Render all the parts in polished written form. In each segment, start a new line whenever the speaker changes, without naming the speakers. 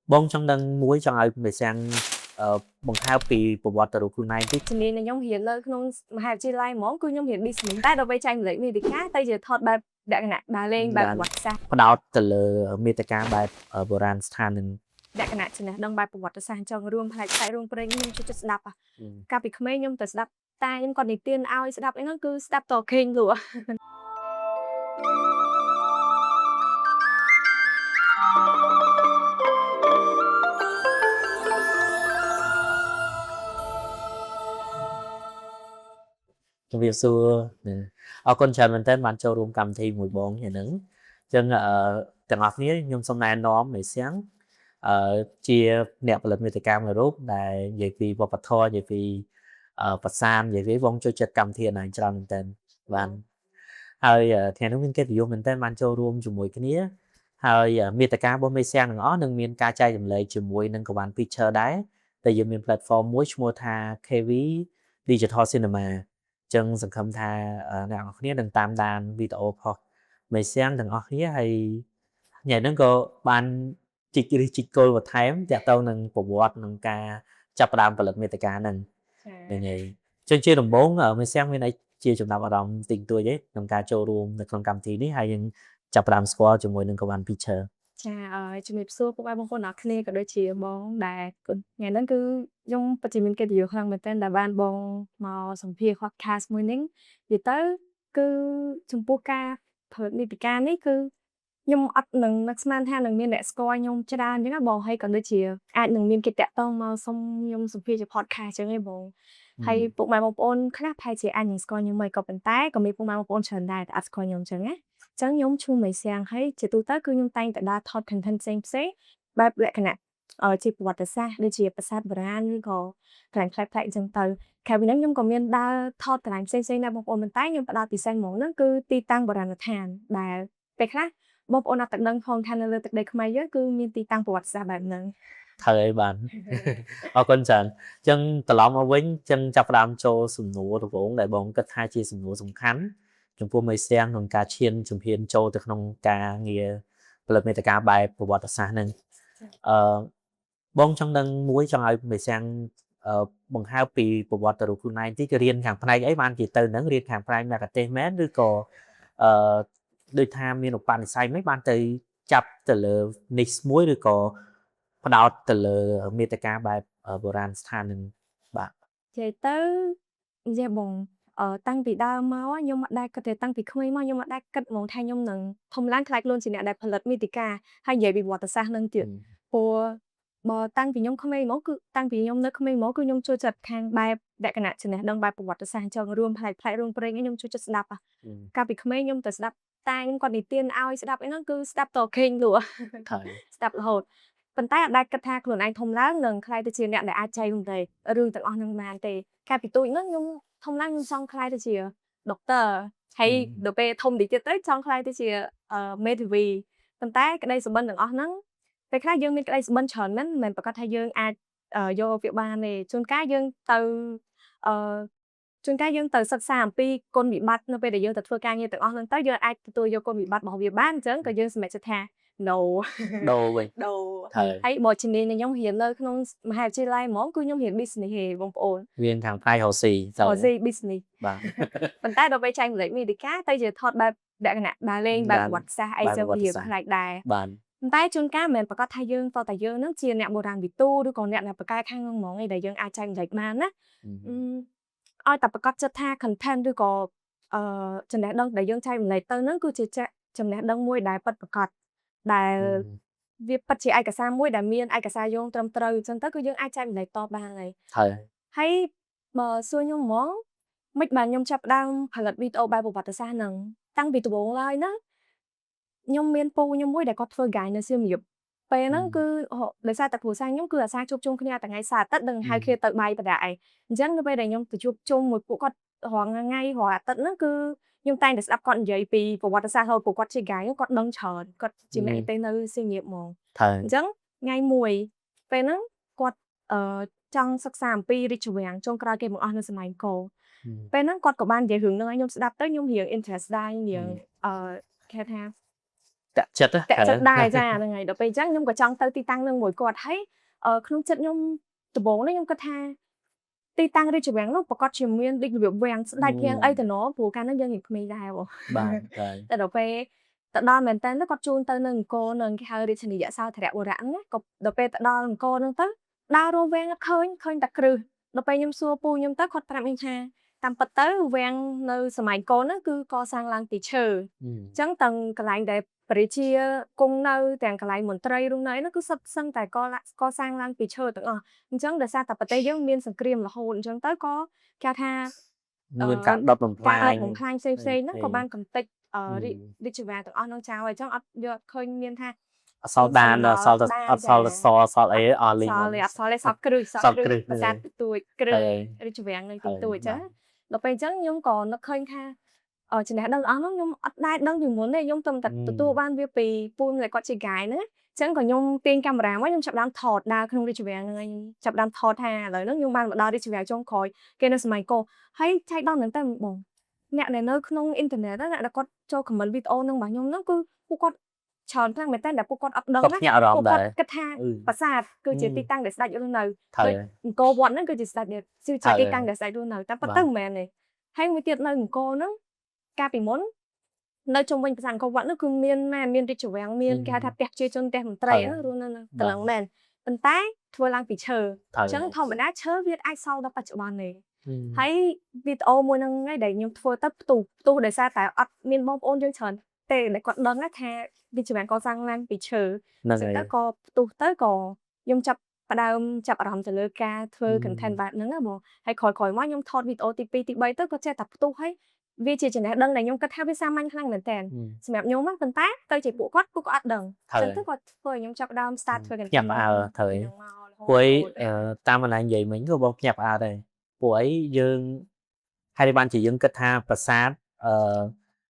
Bon trong đang muối trong ai về sang bằng haiปีประวัติรูคุณนายที่
ជំនាញដែលខ្ញុំរៀននៅក្នុងមហាវិទ្យាល័យហ្មងគឺខ្ញុំរៀន business តែដល់ពេលចែកម្លេចមាតិកាទៅជាថតបែបលក្ខណៈដើរលេងបែបប្រវត្តិសាស្ត្រ
ផ្ដោតទៅលើមេតិកាបែបបុរាណស្ថាននឹង
លក្ខណៈចំណេះដឹងបែបប្រវត្តិសាស្ត្រអញ្ចឹងរួមផ្នែកផ្នែករឿងព្រេងខ្ញុំចូលចិត្តស្ដាប់កាលពីក្មេងខ្ញុំទៅស្ដាប់តាខ្ញុំគាត់និទានឲ្យស្ដាប់អីហ្នឹងគឺស្ដាប់តខេងលក់
ជំរាបសួរអរគុណច្រើនមែនទែនបានចូលរួមកម្មវិធីមួយបងហ្នឹងអញ្ចឹងទាំងអស់គ្នាខ្ញុំសូមណែនាំមេសៀងជាអ្នកផលិតមាតិកាមួយរូបដែលនិយាយពីវប្បធម៌និយាយពីភាសានិយាយពីបងចូលចិត្តកម្មវិធីណាច្រើនមែនទែនបានហើយថ្ងៃនេះមានកិត្តិយសមែនទែនបានចូលរួមជាមួយគ្នាហើយមាតិការបស់មេសៀងទាំងអស់នឹងមានការចែករំលែកជាមួយនឹងកវ៉ាន់ Picture ដែរតែយើងមាន platform មួយឈ្មោះថា KV Digital Cinema ចឹងសង្ឃឹមថាអ្នកនរគ្នានឹងតាមដានវីដេអូផុសមេសៀងទាំងអស់គ្នាហើយញ៉ៃហ្នឹងក៏បានជីករិះជីកគល់បន្ថែមតាក់ទងនឹងប្រវត្តិនឹងការចាប់ផ្ដើមផលិតមាតិកាហ្នឹងហ្នឹងហើយចឹងជាដំបូងមេសៀងមានអីជាចំណាប់អារម្មណ៍តិចតួចទេក្នុងការចូលរួមនៅក្នុងកម្មវិធីនេះហើយយើងចាប់ផ្ដើមស្គាល់ជាមួយនឹងកវ៉ាន់ Picture
ចាជំរាបសួរពុកម៉ែបងប្អូនអ្នកគ្នាក៏ដូចជាបងដែលថ្ងៃហ្នឹងគឺខ្ញុំពិតជាមានកិត្តិយសខ្លាំងមែនទែនដែលបានបងមកសម្ភាសន៍ podcast មួយនេះនិយាយទៅគឺចំពោះការផលិតមាតិកានេះគឺខ្ញុំអត់នឹងនឹកស្មានថានឹងមានអ្នកស្គាល់ខ្ញុំច្រើនអញ្ចឹងណាបងហើយក៏ដូចជាអាចនឹងមានគេតាក់ទងមកសុំខ្ញុំសម្ភាសន៍ជា podcast អញ្ចឹងឯងបងហើយពុកម៉ែបងប្អូនខ្លះប្រហែលជាអាចនឹងស្គាល់ខ្ញុំមិនក៏ប៉ុន្តែក៏មានពុកម៉ែបងប្អូនច្រើនដែរតែអត់ស្គាល់ខ្ញុំអញ្ចឹងណាចឹងខ្ញុំឈ្មោះមេសៀងហើយជាទូទៅគឺខ្ញុំតែងតែដើរថត content ផ្សេងបែបលក្ខណៈជាប្រវត្តិសាស្ត្រដូចជាប្រាសាទបុរាណឬក៏កន្លែងប្លែកៗអញ្ចឹងទៅក្រៅពីហ្នឹងខ្ញុំក៏មានដើរថតកន្លែងផ្សេងដែរបងប្អូនប៉ុន្តែខ្ញុំផ្ដោតពិសេសហ្មងហ្នឹងគឺទីតាំងបុរាណដ្ឋានដែលពេលខ្លះបងប្អូនអត់ដឹងផងថានៅលើទឹកដីខ្មែរយើងគឺមានទីតាំងប្រវត្តិសាស្ត្របែបហ្នឹង
ត្រូវអីបានអរគុណច្រើនអញ្ចឹងត្រឡប់មកវិញអញ្ចឹងចាប់ផ្ដើមចូលសំណួរដំបូងដែលបងគិតថាជាសំណួរសំខាន់ចំពោះមេសៀងក្នុងការឈានជំហានចូលទៅក្នុងការងារផលិតមាតិកាបែបប្រវត្តិសាស្ត្រហ្នឹងបងចង់ដឹងមួយចង់ឲ្យមេសៀងបង្ហើបពីប្រវត្តិរូបខ្លួនឯងតិចរៀនខាងផ្នែកអីបានជាទៅហ្នឹងរៀនខាងផ្នែកមគ្គុទ្ទេសក៍មែនឬក៏ដូចថាមានឧបនិស្ស័យមិនបានទៅចាប់ទៅលើ niche មួយឬក៏ផ្ដោតទៅលើមាតិកាបែបបុរាណស្ថាននឹងបាទ
និយាយទៅនិយាយបងតាំងពីដើមមកខ្ញុំអត់ដែលគិតទេតាំងពីក្មេងមកខ្ញុំអត់ដែលគិតហ្មងថាខ្ញុំនឹងធំឡើងខ្លាចខ្លួនជាអ្នកដែលផលិតមាតិកាហើយនិយាយពីប្រវត្តិសាស្ត្រនឹងទៀតព្រោះបើតាំងពីខ្ញុំក្មេងមកគឺតាំងពីខ្ញុំនៅក្មេងមកគឺខ្ញុំចូលចិត្តខាងបែបលក្ខណៈចំណេះដឹងបែបប្រវត្តិសាស្ត្រអញ្ចឹងរួមផ្នែករឿងព្រេងខ្ញុំចូលចិត្តស្ដាប់កាលពីក្មេងខ្ញុំទៅស្ដាប់តាខ្ញុំគាត់និទានឲ្យស្ដាប់អីហ្នឹងគឺស្ដាប់តខេងលក់ស្ដាប់រហូតប៉ុន្តែអត់ដែលគិតថាខ្លួនឯងធំឡើងនឹងខ្លាយទៅជាអ្នកដែលអាចចែករំលែករឿងទាំងអស់ហ្នឹងបានទេកាលពីទូចហ្នឹងខ្ញុំធំឡើងខ្ញុំចង់ខ្លាយទៅជាដុកទ័រហើយដល់ពេលធំតិចទៀតទៅចង់ខ្លាយទៅជាមេធាវីប៉ុន្តែក្តីសុបិនទាំងអស់ហ្នឹងពេលខ្លះយើងមានក្តីសុបិនច្រើនមែនមិនប្រកាសថាយើងអាចយកវាបានទេជួនកាលយើងទៅជួនកាលយើងទៅសិក្សាអំពីគុណវិបត្តិនៅពេលដែលយើងទៅធ្វើការងារទាំងអស់ហ្នឹងទៅយើងអាចទទួលយកគុណវិបត្តិរបស់វាបានអញ្ចឹងក៏យើងសម្រេចចិត្តថា no
ដូរវិញ
ដូរហើយបើជំនាញដែលខ្ញុំរៀននៅក្នុងមហាវិទ្យាល័យហ្មងគឺខ្ញុំរៀន business ហេបងប្អូន
រៀនខាងផ្នែក
Hosi business
បាទ
ប៉ុន្តែដល់ពេលចែកម្លេចមាតិកាទៅជាថតបែបលក្ខណៈដើរលេងបែបប្រវត្តិសាស្ត្រអីចឹងវាផ្នែកដែរ
បាទ
ប៉ុន្តែជួនកាលមិនមែនប្រកាសថាយើងតើយើងនឹងជាអ្នកបុរាណវិទូឬក៏អ្នកបកកែខាងហ្នឹងហ្មងឯងដែលយើងអាចចែកម្លេចបានណាឲ្យតែប្រកាសចិត្តថា content ឬក៏ចំណេះដឹងដែលយើងចែកម្លេចទៅហ្នឹងគឺជាចំណេះដឹងមួយដែលពិតប្រាកដដែលវាពិតជាឯកសារមួយដែលមានឯកសារយោងត្រឹមត្រូវអញ្ចឹងទៅគឺយើងអាចចែកម្លេចតបានហើយបើសួរខ្ញុំហ្មងមិនបានខ្ញុំចាប់ផ្ដើមផលិតវីដេអូបែបប្រវត្តិសាស្ត្រហ្នឹងតាំងពីដំបូងឡើយណាខ្ញុំមានពូខ្ញុំមួយដែលគាត់ធ្វើ guide នៅសៀមរាបពេលហ្នឹងគឺដោយសារតែគ្រួសារខ្ញុំគឺអាសាជួបជុំគ្នាថ្ងៃសៅរ៍អាទិត្យនឹងហៅគ្នាទៅបាយបដាឯងអញ្ចឹងនៅពេលដែលខ្ញុំទៅជួបជុំមួយពួកគាត់រាល់ថ្ងៃរាល់អាទិត្យហ្នឹងគឺខ្ញុំតែងតែស្ដាប់គាត់និយាយពីប្រវត្តិសាស្ត្រហើយពួកគាត់ជា guide គាត់ដឹងច្រើនគាត់ជាអ្នកទេសនៅសៀមរាបហ្មងអញ្ចឹងថ្ងៃមួយពេលហ្នឹងគាត់ចង់សិក្សាអំពីរាជវាំងចុងក្រោយគេបង្អស់នៅសម័យអង្គរពេលហ្នឹងគាត់ក៏បាននិយាយរឿងហ្នឹងឲ្យខ្ញុំស្ដាប់ទៅខ្ញុំរៀង interest ដែររៀងគេថា
តាក់ចិត្ត
តាក់ចិត្តដែរចាហ្នឹងហើយដល់ពេលអញ្ចឹងខ្ញុំក៏ចង់ទៅទីតាំងនឹងមួយគាត់ហើយក្នុងចិត្តខ្ញុំដំបូងនេះខ្ញុំគិតថាទីតាំងរាជវាំងនោះប្រកាសជាមានដូចរបៀបវាំងស្ដេចវាំងអីទៅណព្រោះកាលនោះយើងក្មេងដែរបង
បាទហើយ
តែដល់ពេលទៅដល់មែនតើគាត់ជូនទៅនៅអង្គរនៅគេហៅរាជធានីយសោធរៈបុរៈហ្នឹងក៏ដល់ពេលទៅដល់អង្គរហ្នឹងទៅដើររកវាំងអត់ឃើញតែគ្រឹះដល់ពេលខ្ញុំសួរពូខ្ញុំទៅគាត់ប្រាប់ខ្ញុំថាតាមពិតទៅវាំងនៅសម័យកូនហ្នឹងគឺកសាងឡើងពីឈើអញ្ចឹងទាំងកន្លែងដែលព្រះជាគង់នៅទាំងកន្លែងមន្ត្រីរស់នៅហ្នឹងគឺសុទ្ធសឹងតែកសាងឡើងពីឈើទាំងអស់អញ្ចឹងដោយសារតែប្រទេសយើងមានសង្គ្រាមរហូតអញ្ចឹងទៅក៏គេថា
មានការដុតបំផ្លាញ
ផ្លាញផ្សេងហ្នឹងក៏បានកំទេចរាជវាំងទាំងអស់ហ្នឹងចោលហើយអញ្ចឹងអត់យកឃើញមានថា
អសល់ដានអសល់អត់សល់សអសល់អីអស់លីង
អត់សល់ទេសល់គ្រឹះប្រាសាទទួយគ្រឹះរាជវាំងនៅទីទួយអញ្ចឹងដល់ពេលអញ្ចឹងខ្ញុំក៏នឹកឃើញថាចំណេះដឹងអស់ហ្នឹងខ្ញុំអត់ដែរដឹងពីមុនទេខ្ញុំតែទទួលបានវាពីពូដែលគាត់ជា guide ហ្នឹងអញ្ចឹងក៏ខ្ញុំទាញកាមេរ៉ាមកខ្ញុំចាប់ដើមថតដើរក្នុងរាជវាំងហ្នឹងចាប់ដើមថតថាឥឡូវហ្នឹងខ្ញុំបានមកដល់រាជវាំងចុងក្រោយគេនៅសម័យកូនហើយចែកដល់ហ្នឹងទៅបងអ្នកដែលនៅក្នុងអ៊ីនធឺណិតហ្នឹងអ្នកដែលគាត់ចូល comment វីដេអូហ្នឹងរបស់ខ្ញុំហ្នឹងគឺពួកគាត់ច្រើនខ្លាំងមែនតើដែលពួកគាត់អត់ដឹងណា
ពួកគាត់
គិតថាប្រាសាទគឺជាទីតាំងដែលស្ដេចរស់នៅ
ហើយ
អង្គរវត្តហ្នឹងគឺជាស្ដេចជាទីតាំងដែលស្ដេចរស់នៅតែប៉ុន្តែមិនមែនទេហើយមួយទៀតនៅអង្គរហ្នឹងកាលពីមុននៅជុំវិញប្រាសាទអង្គរវត្តនោះគឺមានរាជវាំងមានគេហៅថាផ្ទះជាជនផ្ទះមន្ត្រីរស់នៅត្រង់មែនប៉ុន្តែធ្វើឡើងពីឈើអញ្ចឹងធម្មតាឈើវាអាចសល់ដល់បច្ចុប្បន្នទេហើយវីដេអូមួយហ្នឹងឯងដែលខ្ញុំធ្វើទៅផ្ទុះដោយសារតែអត់មានបងប្អូនយើងច្រើនទេដែលគាត់ដឹងថារាជវាំងកសាងឡើងពីឈើហ្នឹងហើយទៅក៏ផ្ទុះទៅក៏ខ្ញុំចាប់ផ្ដើមចាប់អារម្មណ៍ទៅលើការធ្វើ content បែបហ្នឹងណាបងហើយក្រោយៗមកខ្ញុំថតវីដេអូទី2ទី3ទៅក៏ចេះតែផ្ទុះហើយវាជាចំណេះដឹងដែលខ្ញុំគិតថាវាសាមញ្ញខ្លាំងមែនតើសម្រាប់ខ្ញុំណាប៉ុន្តែទៅជាពួកគាត់អត់ដឹងអញ្ចឹងទៅគាត់ធ្វើឲ្យខ្ញុំចាប់ដើម start ធ្វើ content
ញាប់អើត្រូវព្រោះតាមកន្លែងនិយាយមិញក៏បងញាប់អើដែរព្រោះអីយើងហើយបានជាយើងគិតថាប្រាសាទ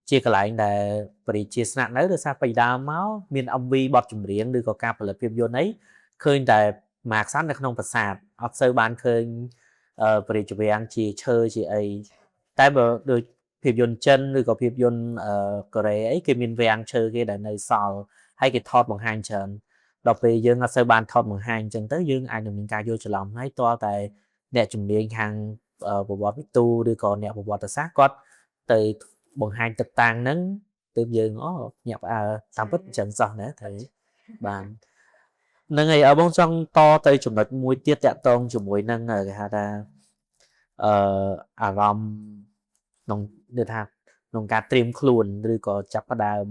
ជាកន្លែងដែលព្រះជាស្នាក់នៅដោយសារពីដើមមកមាន MV បទចម្រៀងឬក៏ការផលិតភាពយន្តអីឃើញតែមួយអាខ្សាននៅក្នុងប្រាសាទអត់សូវបានឃើញព្រះរាជវាំងជាឈើជាអីតែបើដូចភាពយន្តចិនឬក៏ភាពយន្តកូរ៉េអីគេមានវាំងឈើគេដែលនៅសល់ហើយគេថតបង្ហាញច្រើនដល់ពេលយើងអត់សូវបានថតបង្ហាញអញ្ចឹងទៅយើងអាចនឹងមានការយល់ច្រឡំហើយតើតែអ្នកជំនាញខាងប្រវត្តិវិទូឬក៏អ្នកប្រវត្តិសាស្ត្រគាត់ទៅបង្ហាញទឹកតាំងហ្នឹងទើបយើងញាប់តាមពិតអញ្ចឹងសោះណាទៅបានហ្នឹងហើយបងចង់តទៅចំណុចមួយទៀតតាក់ទងជាមួយនឹងគេហៅថាអារម្មណ៍ក្នុងដូចថាក្នុងការត្រៀមខ្លួនឬក៏ចាប់ផ្ដើម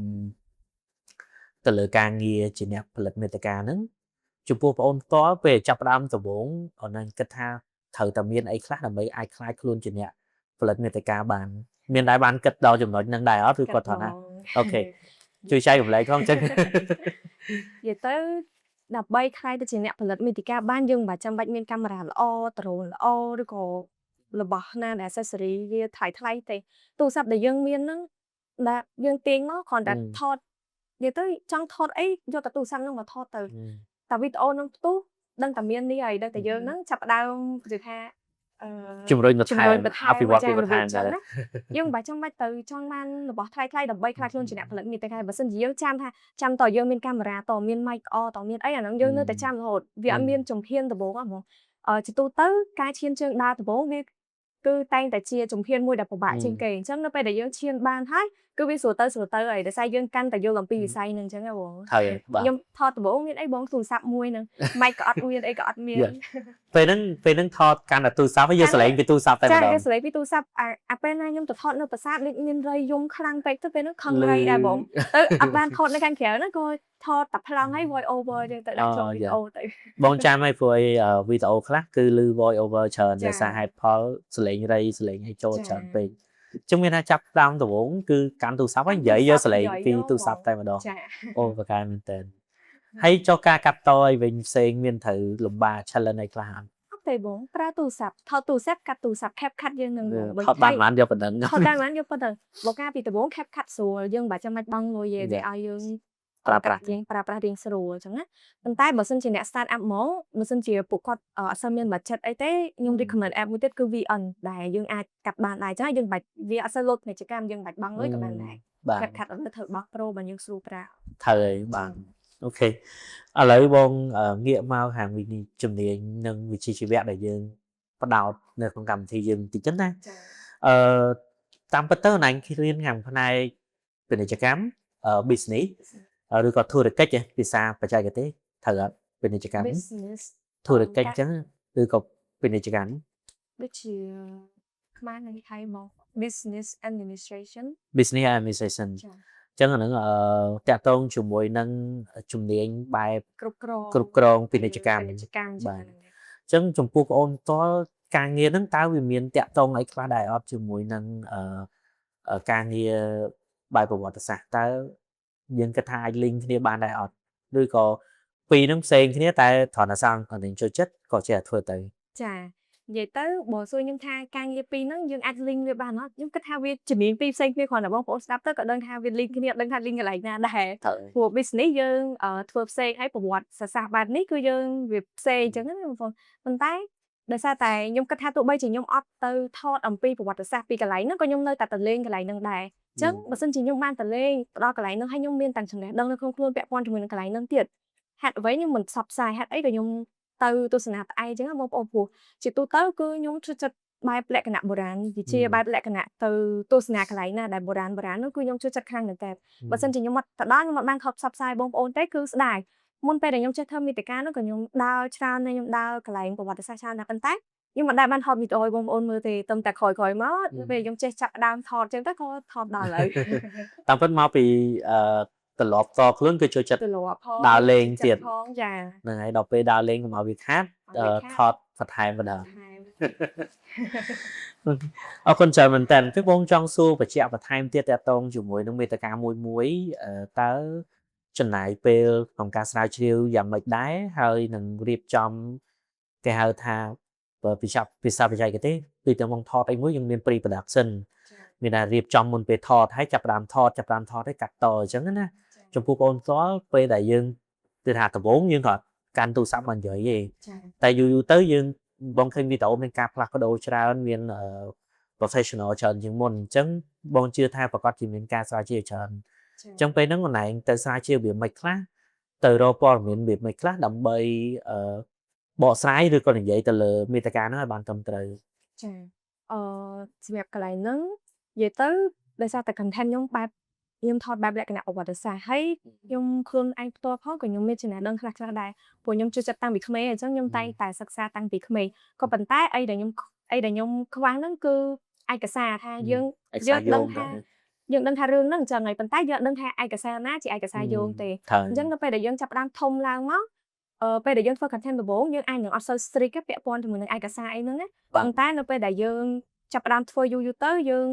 ទៅលើការងារជាអ្នកផលិតមាតិកាហ្នឹងចំពោះបងអូនផ្ទាល់ពេលចាប់ផ្ដើមដំបូងអូននឹងគិតថាត្រូវតែមានអីខ្លះដើម្បីអាចខ្លាយខ្លួនជាអ្នកផលិតមាតិកាបានមានដែរបានគិតដល់ចំណុចហ្នឹងដែរអត់ឬគាត់ថាអូខេជួយចែករំលែកផងចឹងនិ
យាយទៅដើម្បីខ្លាយទៅជាអ្នកផលិតមាតិកាបានយើងមិនចាំបាច់មានកាមេរ៉ាល្អដ្រូនល្អឬក៏របស់ណាដែល accessory វាថ្លៃទេទូរស័ព្ទដែលយើងមានហ្នឹងដែលយើងទាញមកគ្រាន់តែថតនិយាយទៅចង់ថតអីយកតែទូរស័ព្ទហ្នឹងមកថតទៅតែវីដេអូហ្នឹងផ្ទុះដឹងតែមាននេះហើយដឹងតែយើងហ្នឹងចាប់ផ្ដើមគឺថា
ជំរុញបន្ថែមអភិវឌ្ឍពីបន្ថែមដែរ
យើងមិនចាំបាច់ទៅចង់បានរបស់ថ្លៃដើម្បីខ្លាចខ្លួនជាអ្នកផលិតមាតិកាបើមិនជាយើងចាំតើយើងមានកាមេរ៉ាតើមាន mic ល្អតើមានអីអាហ្នឹងយើងនៅតែចាំរហូតវាអត់មានជំហានដំបូងហ្មងជាទូទៅការឈានជើងដើរដំបូងវាគឺតែងតែជាជំហានមួយដែលពិបាកជាងគេអញ្ចឹងនៅពេលដែលយើងឈានបានហើយគឺវាស្រួលទៅហើយដោយសារយើងកាន់តែយល់អំពីវិស័យហ្នឹងអញ្ចឹងហ៎បងខ្ញុំថតដំបូងមានអីបងទូរស័ព្ទមួយហ្នឹង mic ក៏អត់មានអីក៏អត់មាន
ពេលហ្នឹងថតកាន់តែទូរស័ព្ទហើយយកសលេងពីទូរស័ព្ទតែម្ដង
ចាយកសលេងពីទូរស័ព្ទអាពេលណាខ្ញុំទៅថតនៅប្រាសាទមានរៃយំខ្លាំងពេកទៅពេលហ្នឹងខឹងរៃដែរបងទៅអត់បានថតនៅខាងក្រៅហ្នឹងក៏ថតតែប្លង់ឲ្យ voice over ទៅដាក់ចូលវីដេអូទៅ
បងចាំឲ្យព្រោះវីដេអូខ្លះគឺឮ voice over ច្រើនដោយសារហេតុផលសលេងរៃសលេងឲ្យចូលច្រើនពេកចឹងមានថាចាប់តាមដំបូងគឺកាន់ទូរស័ព្ទហើយនិយាយយកសលេងពីទូរស័ព្ទតែម្ដងអូប្រការមែនតើហើយចុះការកាត់តឲ្យវិញផ្សេងមានត្រូវលំបាក challenge អីខ្លះអត់
ទេបងប្រើទូរស័ព្ទថតទូរស័ព្ទកាត់ទូរស័ព្ទ cap cut យើងនឹង
ថតបានយកប៉ុណ្ណឹង
ថតបានយកប៉ុណ្ណឹងបើការពីដំបូង cap cut ស្រួលយើងមិនចាំបាច់បង់លុយទេឲ្យយើង
ប្រើប្រាស់
យើងប្រើប្រាស់រៀងស្រួលអញ្ចឹងណាប៉ុន្តែបើសិនជាអ្នក start up ហ្មងបើសិនជាពួកគាត់អត់សូវមាន budget អីទេខ្ញុំ recommend app មួយទៀតគឺ VN ដែលយើងអាចកាត់បានដែរអញ្ចឹងយើងបាច់វាអត់សូវលោតពាណិជ្ជកម្មយើងបាច់បង់លុយក៏បានដែរ
បាទ
ខាត់អត់ធ្វើបោះ pro បើយើងស្រួលប្រើ
ត្រូវហើយបាទអូខេឥឡូវបងងាកមកខាងវិនិច្ឆ័យជំនាញនិងវិជ្ជាជីវៈដែលយើងផ្ដោតនៅក្នុងកម្មវិធីយើងបន្តិចណាអឺតាមពិតទៅអញរៀនខាងផ្នែកពាណិជ្ជកម្មbusiness ឬក៏ធុរកិច្ចភាសាបច្ចេកទេសត្រូវអត់ពាណិជ្ជកម្ម
business
ធុរកិច្ចអញ្ចឹងឬក៏ពាណិជ្ជកម្ម
ដូចជាខ្មែរនិងថៃមក business administration
business administration
ចា
អញ្ចឹងអាហ្នឹងតាក់ទងជាមួយនឹងជំនាញបែប
គ្រប់
គ្រងពាណិជ្ជកម្ម
ពាណិជ្ជកម្ម
បាទអញ្ចឹងចំពោះបងអូនផ្ទាល់ការងារហ្នឹងតើវាមានតាក់ទងអីខ្លះដែរអត់ជាមួយនឹងការងារបែបប្រវត្តិសាស្ត្រតើយើងគិតថាអាច link គ្នាបានដែរអត់ឬក៏ពីរហ្នឹងផ្សេងគ្នាតែគ្រាន់តែសង្កត់ចូលចិត្តក៏ចេះតែធ្វើទៅ
ចានិយាយទៅបើសួរខ្ញុំថាការងារពីរហ្នឹងយើងអាច link វាបានអត់ខ្ញុំគិតថាវាជំនាញពីរផ្សេងគ្នាគ្រាន់តែបងប្អូនស្ដាប់ទៅក៏ដឹងថាវា link គ្នាដឹងថា link កន្លែងណាដែរព្រោះ business យើងធ្វើផ្សេងហើយប្រវត្តិសាស្ត្របែបនេះគឺយើងវាផ្សេងអញ្ចឹងណាបងប្អូនប៉ុន្តែដោយសារតែខ្ញុំគិតថាទោះបីជាខ្ញុំអត់ទៅថតអំពីប្រវត្តិសាស្ត្រពីកន្លែងហ្នឹងក៏ខ្ញុំនៅតែទៅលេងកន្លែងហ្នឹងដែរអញ្ចឹងបើសិនជាខ្ញុំបានទៅលេងទៅដល់កន្លែងហ្នឹងហើយខ្ញុំមានទាំងចំណេះដឹងនៅក្នុងខ្លួនពាក់ព័ន្ធជាមួយនឹងកន្លែងហ្នឹងទៀតហេតុអ្វីខ្ញុំមិនផ្សព្វផ្សាយហេតុអីក៏ខ្ញុំទៅទស្សនាផ្អែកអញ្ចឹងបងប្អូនព្រោះជាទូទៅគឺខ្ញុំចូលចិត្តបែបលក្ខណៈបុរាណវិជាបែបលក្ខណៈទៅទស្សនាកន្លែងណាដែលបុរាណនោះគឺខ្ញុំចូលចិត្តខ្លាំងមែនតើបើសិនជាខ្ញុំអត់ទៅដល់ខ្ញុំអត់បានខកផ្សព្វផ្សាយបងប្អូនទេគឺស្ដាយមុនពេលដែលខ្ញុំចេះធ្វើមាតិកានោះក៏ខ្ញុំដើរច្រើនណាស់ខ្ញុំដើរកន្លែងប្រវត្តិសាស្ត្រច្រើនណាស់ប៉ុន្តែខ្ញុំមិនដែលបានថតវីដេអូឲ្យបងប្អូនមើលទេតែក្រោយៗមកពេលខ្ញុំចេះចាប់ដើមថតអញ្ចឹងទៅក៏ថតដល់ឥឡូវ
តាមពិតមកពីត្រឡប់តខ្លួនគឺចូលចិត្ត
ត្រឡប់ផង
ដើរលេងទៀត
ផងចា
ហ្នឹងហើយដល់ពេលដើរលេងកុំឲ្យវាខាតថតបន្ថែមបណ្ដាអរគុណច្រើនមែនតើពេលបងចង់សួរបញ្ជាក់បន្ថែមទៀតតាក់ទងជាមួយនឹងមេតិកាមួយតើចំណាយពេលក្នុងការស្រាវជ្រាវយ៉ាងម៉េចដែរហើយនឹងរៀបចំគេហៅថាភាសាបច្ចេកទេសដូចតែបងថតអីមួយយើងមាន pre production មានតែរៀបចំមុនពេលថតហើយចាប់ផ្ដើមថតហើយកាត់តអញ្ចឹងណាចំពោះបងផ្ទាល់ពេលដែលយើងគឺថាដំបូងយើងក៏កាន់ទូរស័ព្ទមកនិយាយទេតែយូរទៅយើងបងឃើញវីដេអូមានការផ្លាស់ប្ដូរច្រើនមាន professional ច្រើនជាងមុនអញ្ចឹងបងជឿថាប្រកាសជាមានការស្រាវជ្រាវច្រើនអញ្ចឹងពេលហ្នឹងកន្លែងទៅស្រាវជ្រាវវាមិនខ្លះទៅរកព័ត៌មានវាមិនខ្លះដើម្បីបកស្រាយឬក៏និយាយទៅលើមេតិកាហ្នឹងឲ្យបានត្រឹមត្រូវ
ចាសម្រាប់កន្លែងហ្នឹងនិយាយទៅដោយសារតែ content ខ្ញុំបែបខ្ញុំថតបែបលក្ខណៈប្រវត្តិសាស្ត្រហើយខ្ញុំខ្លួនឯងផ្ទាល់ផងក៏ខ្ញុំមានចំណេះដឹងខ្លះៗដែរព្រោះខ្ញុំចូលចិត្តតាំងពីក្មេងអញ្ចឹងខ្ញុំតែងតែសិក្សាតាំងពីក្មេងក៏ប៉ុន្តែអីដែលខ្ញុំខ្វះហ្នឹងគឺឯកសារថាយើងដឹងថារឿងហ្នឹងអញ្ចឹងហើយប៉ុន្តែយើងដឹងថាឯកសារណាជាឯកសារយោងទេអញ្ចឹងនៅពេលដែលយើងចាប់ផ្ដើមធំឡើងមកពេលដែលយើងធ្វើ content ដំបូងយើងអាចនឹងអត់សូវ strict ពាក់ព័ន្ធជាមួយនឹងឯកសារអីហ្នឹងណាប៉ុន្តែនៅពេលដែលយើងចាប់ផ្ដើមធ្វើយូរទៅយើង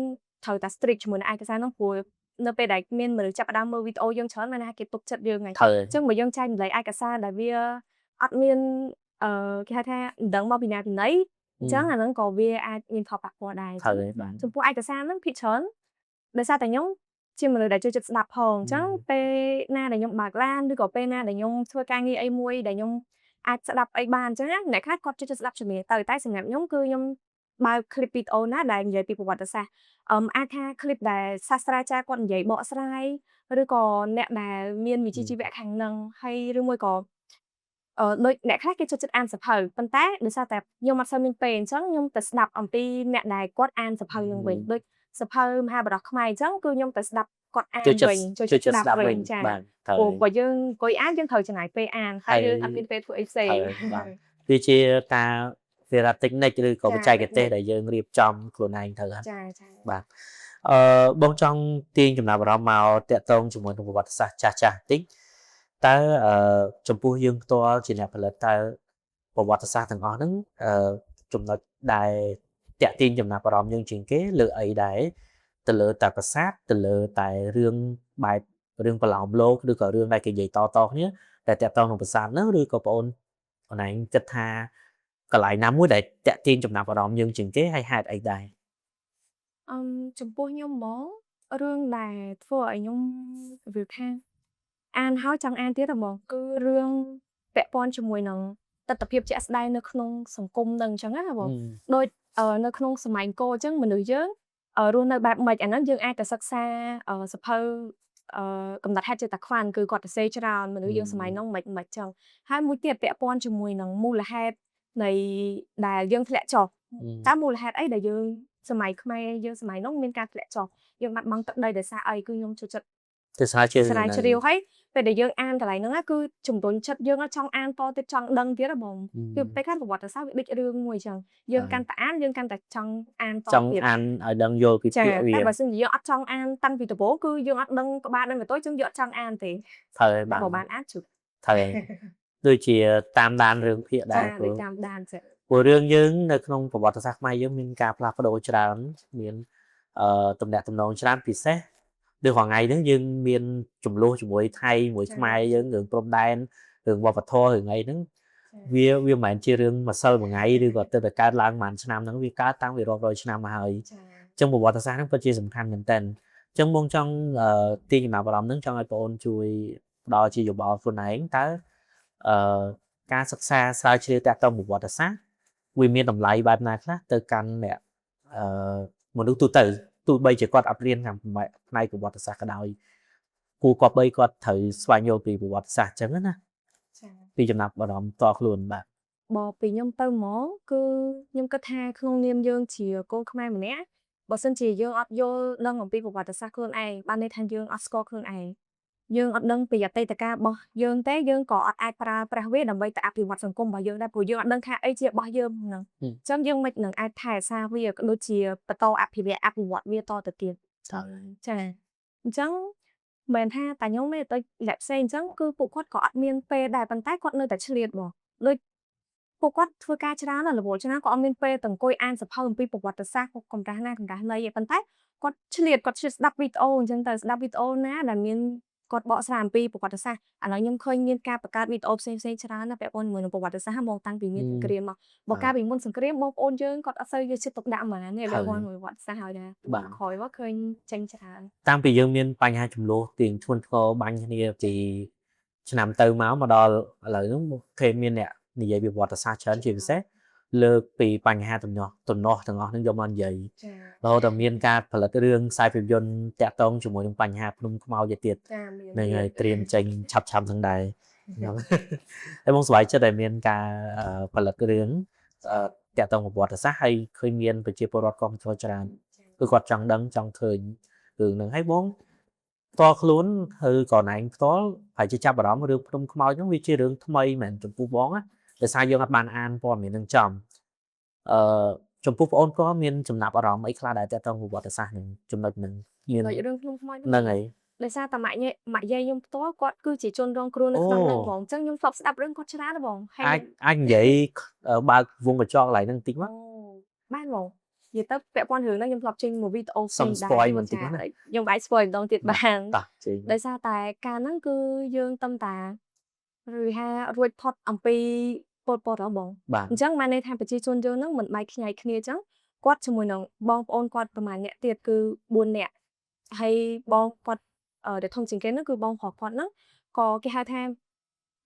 ត្រូវតែ strict ជាមួយនឹងឯកសារហ្នឹងព្រោះនៅពេលដែលមានមនុស្សចាប់ផ្ដើមមើលវីដេអូយើងច្រើនមានថាគេទុកចិត្តយើងហើយអញ្ចឹងបើយើងចែកម្លែកឯកសារដែលវាអត់មានគេហៅថាមិនដឹងមកពីណាពីណីអញ្ចឹងអាហ្នឹងក៏វាអាចមានផលប៉ះពាល់ដែរចំពោះឯកសារហ្នឹងភាគច្រើនដោយសារតែខ្ញុំជាមនុស្សដែលចូលចិត្តស្ដាប់ផងអញ្ចឹងពេលណាដែលខ្ញុំបើកឡានឬក៏ពេលណាដែលខ្ញុំធ្វើការងារអីមួយដែលខ្ញុំអាចស្ដាប់អីបានអញ្ចឹងណាអ្នកខ្លះគាត់ចូលចិត្តស្ដាប់ជំនាញទៅតែសម្រាប់ខ្ញុំគឺខ្ញុំបើក clip វីដេអូណាដែលនិយាយពីប្រវត្តិសាស្ត្រអាចថា clip ដែលសាស្ត្រាចារ្យគាត់និយាយបកស្រាយឬក៏អ្នកដែលមានវិជ្ជាជីវៈខាងហ្នឹងហើយឬមួយក៏ដូចអ្នកខ្លះគេចូលចិត្តអានសៀវភៅប៉ុន្តែដោយសារតែខ្ញុំអត់សូវមានពេលអញ្ចឹងខ្ញុំទៅស្ដាប់អំពីអ្នកដែលគាត់អានសៀវភៅហ្នឹងវិញដូចសៀវភៅមហាបរោះខ្មែរអញ្ចឹងគឺខ្ញុំទៅស្ដាប់គាត់អានវិញចូលចិត្តស្ដាប់វិញចា៎ព្រោះបើយើងអង្គុយអានយើងត្រូវចំណាយពេលអានហើយយើងអត់មានពេលធ្វើអីផ្សេង
បាទវាជាការវារ៉ាតិចនិចឬក៏បច្ចេកទេសដែលយើងរៀបចំខ្លួនឯងទៅ
ចា
បាទបងចង់ទាញចំណាប់អារម្មណ៍មកតាក់ទងជាមួយនឹងប្រវត្តិសាស្ត្រចាស់តិចតើចំពោះយើងផ្ទាល់ជាអ្នកផលិតតើប្រវត្តិសាស្ត្រទាំងអស់ហ្នឹងចំណុចដែលតាក់ទាញចំណាប់អារម្មណ៍យើងជាងគេលើអីដែរទៅលើតែប្រាសាទទៅលើតែរឿងបែបរឿងប្រឡោមលោកឬក៏រឿងដែលគេនិយាយតគ្នាតែតាក់ទងនឹងប្រាសាទហ្នឹងឬក៏បងអូនឯងគិតថាកន្លែងណាមួយដែលតាក់ទាញចំណាប់អារម្មណ៍យើងជាងគេហើយហេតុអីដែរ
ចំពោះខ្ញុំហ្មងរឿងដែលធ្វើឲ្យខ្ញុំវាថា អានហើយចង់អានទៀតហ្មងគឺរឿងពាក់ព័ន្ធជាមួយនឹងទស្សនវិជ្ជាជាក់ស្ដែងនៅក្នុងសង្គមនឹងអញ្ចឹងណាបងដូចនៅក្នុងសម័យអង្គរអញ្ចឹងមនុស្សយើងរស់នៅបែបម៉េចអាហ្នឹងយើងអាចទៅសិក្សាសភៅកំណត់ហេតុចេតខ្វាន់គឺគាត់ទៅសេច្រើនមនុស្សយើងសម័យនោះមិនអញ្ចឹងហើយមួយទៀតពាក់ព័ន្ធជាមួយនឹងមូលហេតុនៃដែលយើងធ្លាក់ចុះតើមូលហេតុអីដែលយើងសម័យខ្មែរយើងសម័យនោះមានការធ្លាក់ចុះយើងបាត់បង់ទឹកដីដោយសារអីគឺខ្ញុំចូលចិត្ត
ទៅស្រាវជ្រាវ
ស្រាវជ្រាវហើយពេលដែលយើងអានកន្លែងហ្នឹងគឺជំរុញចិត្តយើងចង់អានតទៀតចង់ដឹងទៀតហ៎បងគឺពេលខ្លះប្រវត្តិសាស្ត្រវាដូចរឿងមួយអញ្ចឹងយើងកាន់តែអានយើងកាន់តែចង់អានតទៀតចង់អានឲ្យដឹងយល់ពីពាក្យវាតែបើសិនជាយើងអត់ចង់អានតាំងពីដំបូងគឺយើងអត់ដឹងក្បាលដឹងទៅចឹងយើងអត់ចង់អានទេត្រូវហើយបាទបើបានអានជុំត្រូវហើយដូចជាតាមដានរឿងភាគដែរព្រោះតាមដានចាព្រោះរឿងយើងនៅក្នុងប្រវត្តិសាស្ត្រខ្មែរយើងមានការផ្លាស់ប្ដូរច្រើនមានតំណាក់តំណងច្រើនពិសេសដូចថ្ងៃហ្នឹងយើងមានចំនួនជាមួយថៃមួយខ្មែរយើងរឿងព្រំដែនរឿងវប្បធម៌រឿងអីហ្នឹងវាមិនមែនជារឿងមួយសិលមួយថ្ងៃឬក៏ទៅតែកើតឡើងមួយឆ្នាំហ្នឹងវាកើតតាំងពីរាប់រយឆ្នាំមកហើយអញ្ចឹងប្រវត្តិសាស្ត្រហ្នឹងពិតជាសំខាន់មែនតើអញ្ចឹងបងចង់ទាញចំណាប់អារម្មណ៍ហ្នឹងចង់ឲ្យបងអូនជួយផ្ដល់ជាយោបល់ខ្លួនឯងតើការសិក្សាស្រាវជ្រាវតាក់ទងប្រវត្តិសាស្ត្រវាមានតម្លៃបែបណាខ្លះទៅកាន់អ្នកមនុស្សទូទៅទោះបីជាគាត់អត់រៀនខាងផ្នែកប្រវត្តិសាស្ត្រក៏ដោយគួរគាត់បីគាត់ត្រូវស្វែងយល់ពីប្រវត្តិសាស្ត្រអញ្ចឹងណាចា៎ពីចំណាប់អារម្មណ៍តខ្លួនបាទបើពីខ្ញុំទៅហ្មងគឺខ្ញុំគិតថាក្នុងនាមយើងជាកូនខ្មែរម្នាក់បើសិនជាយើងអត់យល់ដឹងអំពីប្រវត្តិសាស្ត្រខ្លួនឯងបានន័យថាយើងអត់ស្គាល់ខ្លួនឯងយើងអត់ដឹងពីអតីតកាលរបស់យើងទេយើងក៏អត់អាចប្រើប្រាស់វាដើម្បីទៅអភិវឌ្ឍសង្គមរបស់យើងដែរព្រោះយើងអត់ដឹងថាអីជារបស់យើងហ្នឹងអញ្ចឹងយើងមិននឹងអាចថែរក្សាវាក៏ដូចជាបន្តអភិវឌ្ឍវាតទៅទៀតចាអញ្ចឹងមិនថាតាខ្ញុំទេទៅអ្នកផ្សេងអញ្ចឹងគឺពួកគាត់ក៏អត់មានពេលដែរប៉ុន្តែគាត់នៅតែឆ្លៀតបងដូចពួកគាត់ធ្វើការច្រើនរវល់ច្រើនក៏អត់មានពេលទៅអង្គុយអានសភៅអំពីប្រវត្តិសាស្ត្រកំរាស់ណាកំរាស់ណីទេប៉ុន្តែគាត់ឆ្លៀតស្ដាប់វីដេអូអញ្ចឹងទៅស្ដាប់វីដេអូណាដែលមានគាត់បកស្រាយអំពីប្រវត្តិសាស្ត្រឥឡូវខ្ញុំឃើញមានការបង្កើតវីដេអូផ្សេងច្រើនណាស់ពាក់ព័ន្ធជាមួយនឹងប្រវត្តិសាស្ត្រមកតាំងពីមានសង្គ្រាមមកបើកាលពីមុនសង្គ្រាមបងប្អូនយើងគាត់អត់សូវយកចិត្តទុកដាក់ហ្មងនេះពាក់ព័ន្ធមួយប្រវត្តិសាស្ត្រហើយដែរក្រោយមកឃើញចេញច្រើនតាំងពីយើងមានបញ្ហាចំនួនទៀងធ្ងន់ធ្ងរបាញ់គ្នាពីឆ្នាំទៅមកដល់ឥឡូវហ្នឹងគេមានអ្នកនិយាយពីប្រវត្តិសាស្ត្រច្រើនជាពិសេសលើកពីបញ្ហាទំនាស់ទាំងអស់ហ្នឹងយកមកនិយាយរហូតដល់មានការផលិតរឿងខ្សែភាពយន្តតាក់ទងជាមួយនឹងបញ្ហាភ្នំខ្មៅទៀតនឹងហើយត្រៀមចេញឆាប់ហ្នឹងដែរហើយបងស្វ័យចិត្តតែមានការផលិតរឿងតាក់ទងប្រវត្តិសាស្ត្រហើយឃើញមានប្រជាពលរដ្ឋគ្រប់គ្រងច្រើនគឺគាត់ចង់ដឹងចង់ឃើញរឿងហ្នឹងហើយបងផ្ទាល់ខ្លួនឬក៏ណែងផ្ទាល់ហើយជាចាប់អារម្មណ៍រឿងភ្នំខ្មៅហ្នឹងវាជារឿងថ្មីមែនចំពោះបងណាដោយសារយើងអត់បានអានព័ត៌មាននឹងចំចំពោះបងអូនក៏មានចំណាប់អារម្មណ៍អីខ្លះដែរតាក់ទងប្រវត្តិសាស្ត្រនឹងចំណុចហ្នឹងមានរឿងភ្នំខ្មៅហ្នឹងហើយដោយសារតែម៉ាក់យាយខ្ញុំផ្ទាល់គាត់គឺជាជនរងគ្រោះនៅក្នុងហ្នឹងបងអញ្ចឹងខ្ញុំធ្លាប់ស្ដាប់រឿងគាត់ច្រើនបងហើយអាចនិយាយបើកវងកញ្ចក់កន្លែងហ្នឹងបន្តិចមកបានបងនិយាយទៅពាក់ព័ន្ធរឿងហ្នឹងខ្ញុំធ្លាប់ចេញមួយវីដេអូផ្សេងដែរខ្ញុំអាច spoil ម្ដងទៀតបានដោយសារតែការហ្នឹងគឺយើងតំតាឬថារួចផុតអំពីពលពតហ៎បងអញ្ចឹងបានន័យថាប្រជាជនយើងហ្នឹងមិនបែកខ្ញែកគ្នាអញ្ចឹងគាត់ជាមួយនឹងបងប្អូនគាត់ប្រហែលអ្នកទៀតគឺ4នាក់ហើយបងគាត់ដែលធំជាងគេហ្នឹងគឺបងប្រុសគាត់ហ្នឹងក៏គេហៅថា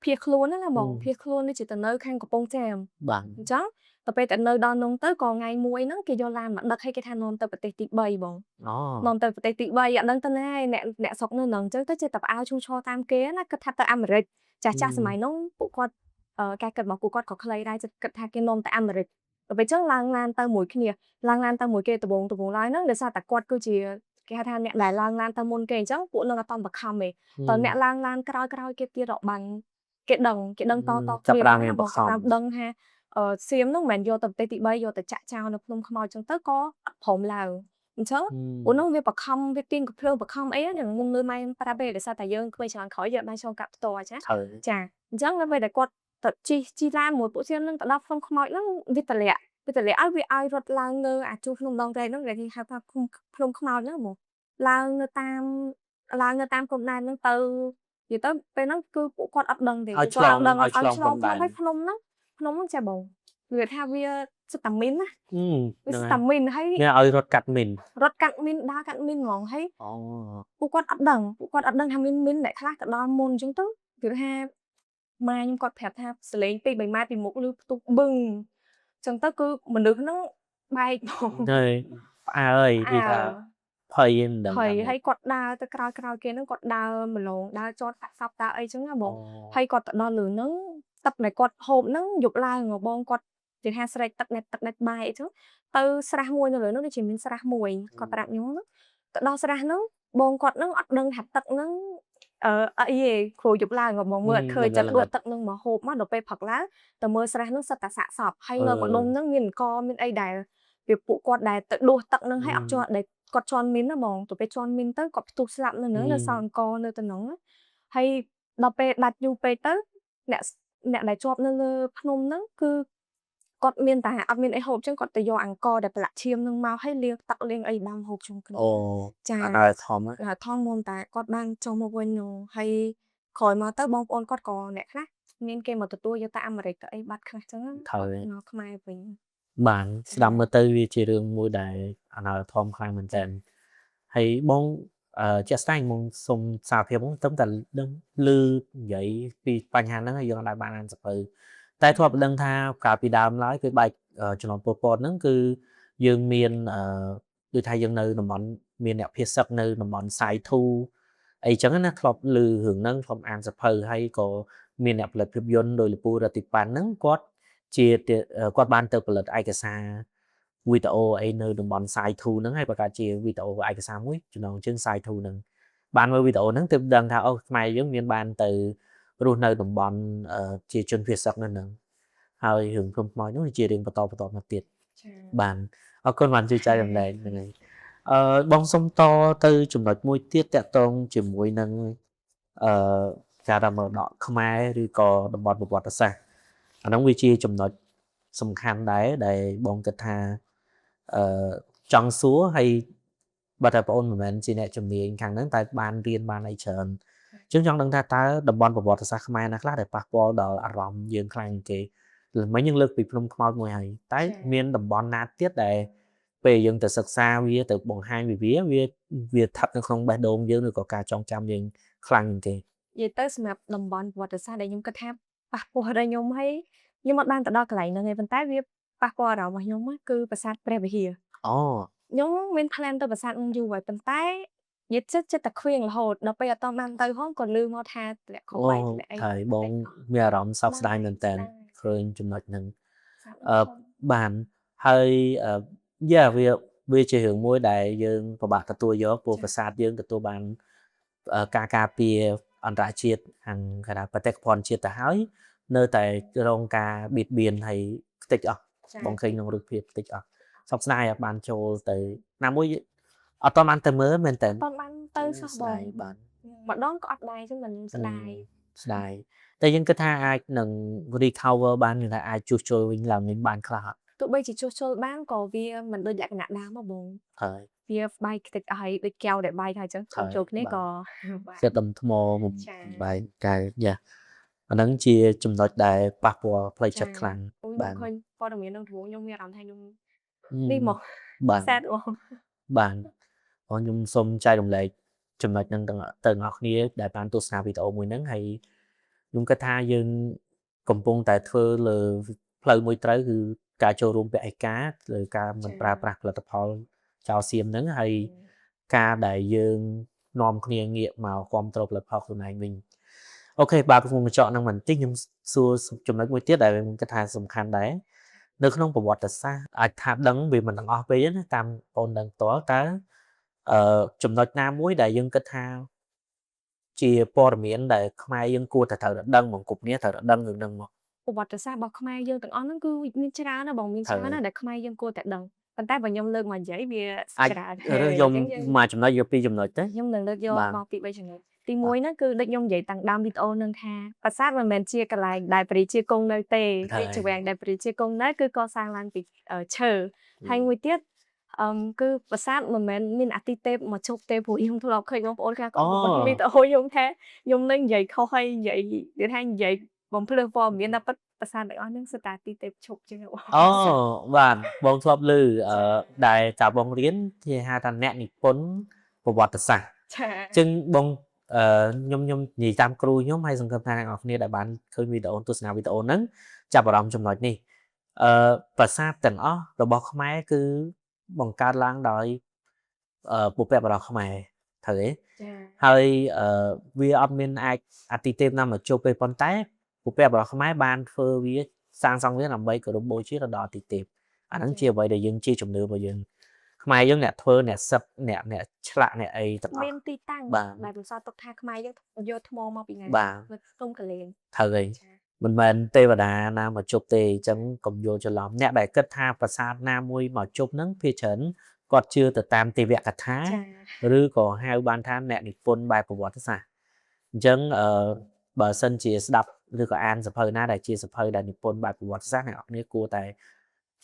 ភៀសខ្លួនណាបងភៀសខ្លួននេះជាទៅនៅខាងកំពង់ចាមបាទអញ្ចឹងទៅពេលទៅនៅដល់នោះទៅក៏ថ្ងៃមួយហ្នឹងគេយកឡានមកដឹកឲ្យគេថានាំទៅប្រទេសទី3បងនាំទៅប្រទេសទី3អត់ដឹងទៅណាអ្នកស្រុកនៅហ្នឹងអញ្ចឹងទៅចេះតែផ្អើលឈូឈរតាមគេណាគិតថាទៅអាមេរិកចាស់សម័យនោះពួកគាត់ការគិតរបស់ពួកគាត់ក៏ខ្លីដែរគិតថាគេនាំទៅអាមេរិកទៅពេលចឹងឡើងឡានទៅមួយគ្នាឡើងឡានទៅមួយគេដំបងឡើយហ្នឹងដោយសារតែគាត់គឺជាគេហៅថាអ្នកដែលឡើងឡានទៅមុនគេអញ្ចឹងពួកនឹងអត់តំបខំទេតើអ្នកឡើងឡានក្រោយគេទៀតរកបានគេដឹងតគ្នាបងដឹងថាសៀមហ្នឹងមិនមែនយកទៅប្រទេសទី3យកទៅចាក់ចោលនៅភ្នំខ្មៅអញ្ចឹងទៅក៏អត់ព្រមឡើងអញ្ចឹងពួកនោះវាបខំវាទាញកំភ្លើងបខំអីហ្នឹងមុំលឺម៉ែប្រាប់ទេដោយសារតែយើងក្មេងច្រើនក្រោយយើងបានឆ្លងកាត់ផ្ទាល់ចាអញ្ចឹងនៅពេលដែលគាត់ទៅជីឡានមួយពួកសៀមហ្នឹងទៅដល់ភ្នំខ្មៅហ្នឹងវាតម្លាក់ឲ្យវាឲ្យរត់ឡើងលើអាជួរភ្នំដងរែកហ្នឹងដែលគេហៅថាភ្នំខ្មៅហ្នឹងហ្មងឡើងនៅតាមក្រុមដែនហ្នឹងទៅនិយាយទៅពេលហ្នឹងគឺពួកគាត់អត់ដឹងទេគាត់អត់ដឹងឲ្យឆ្លងហើយភ្នំហ្នឹងចាបង Người tha vía sức tầm min á với sức
Rồi
tầm min hay
មានឲ្យរត់កាត់មីន
rốt cặn min đa cặn min ngon hay
អូ
ពួកគាត់អត់ដឹងថាមានអ្នកខ្លះទៅដល់មុនអញ្ចឹងទៅគឺថាម៉ែខ្ញុំគាត់ប្រាប់ថាសលេង2 3ម៉ែត្រពីមុខឮផ្ទុះបឹងអញ្ចឹងទៅគឺមនុស្សហ្នឹងបែកហ្មង
ហើយផ្អើអើយគេថាភ័យមិនដឹង
ហើ
ថា
យ
ម៉េច
ហើយគាត់ដើរទៅក្រោយគេហ្នឹងគាត់ដើរម្លងដើរចតសាក់សពដើរអីចឹងណាបង
អូ
ហើយគាត់ទៅដល់លើហ្នឹងទឹកដែលគាត់ហូបហ្នឹងយប់ឡើងហ៎បងគាត់និយាយថាស្រែកទឹកណេតបាយអីចឹងទៅស្រះមួយនៅលើហ្នឹងដូចជាមានស្រះមួយគាត់ប្រាប់ខ្ញុំហ្នឹងទៅដល់ស្រះហ្នឹងបងគាត់ហ្នឹងអត់ដឹងថាទឹកហ្នឹងអីទេគ្រូយប់ឡើងហ៎បងមើលអត់ឃើញចិត្តដួសទឹកហ្នឹងមកហូបមកដល់ពេលព្រឹកឡើងទៅមើលស្រះហ្នឹងសិតតែសាក់សពហើយនៅម្ដុំហ្នឹងមានអង្គមានអីដែលវាពួកគាត់ដែលទៅដួសទឹកហ្នឹងហើយអត់ជាប់ដែលគាត់ជន់មីនណាបងទៅពេលជន់មីនទៅគាត់ផ្ទុះស្លាប់នៅហ្នឹងនៅសល់អង្គនៅទៅហ្នឹងហើយដល់ពេលដាច់យូរពេកទៅអ្នកដែលជាប់នៅលើភ្នំហ្នឹងគឺគាត់មានតែអត់មានអីហូបចឹងគាត់ទៅយកអង្គដែលប្រឡាក់ឈាមហ្នឹងមកហើយលាងទឹកលាងអីដាំហូបជុំគ្នា
អូ
ចា
អត់ឲ្យធំ
ថងមុំតែគាត់បានចុះមកវិញនោះហើយក្រោយមកទៅបងប្អូនគាត់ក៏អ្នកខ្លះមានគេមកទទួលយកទៅអាមេរិកទៅអីបាត់ខ្លះចឹង
ត្រូវ
មកខ្មែរវិញ
បានស្ដាប់មើលទៅវាជារឿងមួយដែលអនាធមខ្លាំងមែនតើហើយបងជាក់ស្ដែងមកសុំសារភាពហ្នឹងត្រឹមតែដឹងឮនិយាយពីបញ្ហាហ្នឹងហើយយើងអាចបានអានសភៅតែធ្លាប់ដឹងថាកាលពីដើមឡើយគឺបែកចំណងពលពតហ្នឹងគឺយើងមានដូចថាយើងនៅតំបន់មានអ្នកភាសឹកនៅតំបន់សាយធូអីចឹងណាធ្លាប់ឮរឿងហ្នឹងធ្លាប់អានសភៅហើយក៏មានអ្នកផលិតភាពយន្តដោយលពូរតិប៉ាន់ហ្នឹងគាត់គាត់បានទៅផលិតឯកសារវីដេអូអីនៅតំបន់សាយធូហ្នឹងហើយបង្កើតជាវីដេអូឯកសារមួយចំណងជើងសាយធូហ្នឹងបានមើលវីដេអូហ្នឹងទើបដឹងថាអូខ្មែរយើងមានបានទៅរស់នៅតំបន់ជាជនភាគសឹកនៅហ្នឹងហើយរឿងព្រំខ្មោចនោះជារឿងបន្តមកទៀតបានអរគុណបានជួយចែករំលែកហ្នឹងហើយបងសុំតទៅចំណុចមួយទៀតតាក់ទងជាមួយនឹងការរមរតកខ្មែរឬក៏តំបន់ប្រវត្តិសាស្ត្រអាហ្នឹងវាជាចំណុចសំខាន់ដែរដែលបងគិតថាចង់សួរហើយបើតែបងអូនមិនមែនជាអ្នកជំនាញខាងហ្នឹងតែបានរៀនបានអីច្រើនអញ្ចឹងចង់ដឹងថាតើតំបន់ប្រវត្តិសាស្ត្រខ្មែរណាខ្លះដែលប៉ះពាល់ដល់អារម្មណ៍យើងខ្លាំងគេមិញយើងលើកពីភ្នំខ្មោចមួយហើយតែមានតំបន់ណាទៀតដែលពេលយើងទៅសិក្សាវាទៅបង្ហាញវាស្ថិតនៅក្នុងបេះដូងយើងឬក៏ការចងចាំយើងខ្លាំងគេ
និយាយទៅសម្រាប់តំបន់ប្រវត្តិសាស្ត្រដែលខ្ញុំគិតថាប៉ះពាល់ដល់ខ្ញុំហើយខ្ញុំអត់បានទៅដល់កន្លែងហ្នឹងទេប៉ុន្តែវាប៉ះពាល់អារម្មណ៍របស់ខ្ញុំគឺប្រាសាទព្រះវិហារ
អូ
ខ្ញុំមាន plan ទៅប្រាសាទហ្នឹងយូរហើយប៉ុន្តែនិយាយចិត្តតែខ្វៀងរហូតដល់ពេលអត់តបានទៅហងក៏លឺមកថាធ្លាក់ខុសបាយធ្លាក់អី
ហើយបងមានអារម្មណ៍សោកស្ដាយមែនតើឃើញចំណុចហ្នឹងបានហើយវាជារឿងមួយដែលយើងពិបាកទទួលយកព្រោះប្រាសាទយើងទទួលបានការពារអន្តរជាតិខាងគេថាបេតិកភណ្ឌជាតិទៅហើយនៅតែរងការបៀតបៀនហើយខ្ទេចអស់បងឃើញក្នុងរូបភាពខ្ទេចអស់សោកស្ដាយបានចូលទៅណាមួយអត់បានទៅមើលមែនតើ
អត់បានទៅសោះបង
បាន
ម្ដងក៏អត់ដែរចឹងមិនស្ដាយ
តែយើងគិតថាអាចនឹង recover បានគឺថាអាចជួសជុលវិញឡើងវិញបានខ្លះអត់
ទោះបីជាជួសជុលបានក៏វាមិនដូចលក្ខណៈដើមមកបង
ហើយ
វាបាយខ្ទេចអស់ហើយដូចកែវដែលបាយថាចឹងចូលគ្នាក៏
ស្ទឹមថ្មបាយកាយយ៉ាអាហ្នឹងជាចំណុចដែលប៉ះពាល់ផ្លូវចិត្តខ្លាំង
បាទឃើញព័ត៌មាននឹងព្រោះខ្ញុំមានអារម្មណ៍ថាខ្ញុំនេះមក
បាទ
sad អូ
បានខ្ញុំសូមចែករំលែកចំណុចហ្នឹងទៅអ្នកគ្នាដែលបានទស្សនាវីដេអូមួយហ្នឹងហើយខ្ញុំគិតថាយើងកំពុងតែធ្វើលើផ្លូវមួយត្រូវគឺការចូលរួមពាក់ឯកាលើការមិនប្រើប្រាស់ផលិតផលចោលសៀមហ្នឹងហើយការដែលយើងនាំគ្នាងាកមកគ្រប់គ្រងផលិតផលខ្លួនឯងវិញអូខេបាទខ្ញុំបញ្ចប់ហ្នឹងបន្តិចខ្ញុំសួរចំណុចមួយទៀតដែលខ្ញុំគិតថាសំខាន់ដែរនៅក្នុងប្រវត្តិសាស្ត្រអាចថាដឹងវាមិនទាំងអស់ពេកណាតាមបងដឹងផ្ទាល់តើចំណុចណាមួយដែលយើងគិតថាជាព័ត៌មានដែលខ្មែរយើងគួរតែត្រូវដឹងមកគ្រប់គ្នាត្រូវដឹងរឿងហ្នឹងមក
ប្រវត្តិសាស្ត្ររបស់ខ្មែរយើងទាំងអស់ហ្នឹងគឺមានច្រើនណាស់បងមានច្រើនណាស់ដែលខ្មែរយើងគួរតែដឹងប៉ុន្តែបើខ្ញុំលើកមកនិយាយវាច្រើន
ខ្ញុំមកចំណុចយកពីរចំណុចទៅ
ខ្ញុំនឹងលើកយកមកពី3ចំណុចទី1ហ្នឹងគឺដូចខ្ញុំនិយាយតាំងដើមវីដេអូហ្នឹងថាប្រាសាទមិនមែនជាកន្លែងដែលព្រះរាជាគង់នៅទេរាជវាំងដែលព្រះរាជាគង់នៅគឺកសាងឡើងពីឈើហើយមួយទៀតគឺប្រាសាទមិនមែនមានអាទិទេពមកជប់ទេព្រោះខ្ញុំធ្លាប់ឃើញបងប្អូនខ្លះគាត់វីដេអូខ្ញុំថាខ្ញុំនឹងនិយាយខុសហើយនិយាយថានិយាយបំភ្លឺព័ត៌មានតែពិត ប្រាសាទទាំងអស់ហ្នឹងសុទ្ធតែទីទេពឈប់ចឹងបង
អូបាទបងធ្លាប់ឮដែលតាបងរៀនគេហៅថាអ្នកនិពន្ធប្រវត្តិសាស្ត្រ
ចា
ចឹងបងខ្ញុំនិយាយតាមគ្រូខ្ញុំហើយសង្ឃឹមថាអ្នកនរគ្នាដែលបានឃើញវីដេអូទស្សនាវីដេអូហ្នឹងចាប់អារម្មណ៍ចំណុចនេះប្រាសាទទាំងអស់របស់ខ្មែរគឺបង្កើតឡើងដោយបុព្វបុរសខ្មែរត្រូវទេ
ចា
ហើយវាអត់មានអាចអតិទេពណាមកជប់ទេប៉ុន្តែបុព្វបុរសខ្មែរបានធ្វើវាសាងសង់វាដើម្បីគោរពបូជាទៅដល់អតិទេពអាហ្នឹងជាអ្វីដែលយើងជាជំនឿរបស់យើងខ្មែរយើងអ្នកធ្វើអ្នកសឹកអ្នកឆ្លាក់អ្នកអីទាំងអស់
មានទីតាំង
បាទ
ដែលបន្សល់ទុកថាខ្មែរយើងយកថ្មមកពីណា
បាទ
នៅខ្ទង់កលែង
ត្រូវហើយ
ចា
មិនមែនទេវតាណាមកជប់ទេអញ្ចឹងកុំយល់ច្រឡំអ្នកដែលគិតថាប្រាសាទណាមួយមកជប់ហ្នឹងភាគច្រើនគាត់ជឿទៅតាមទេវកថា
ចា
ឬក៏ហៅបានថាអ្នកនិពន្ធបែបប្រវត្តិសាស្ត្រអញ្ចឹងបើសិនជាស្ដាប់ឬក៏អានសភៅណាដែលជាសភៅដែលនិពន្ធបែបប្រវត្តិសាស្ត្រអ្នកនរគ្នាគួរតែ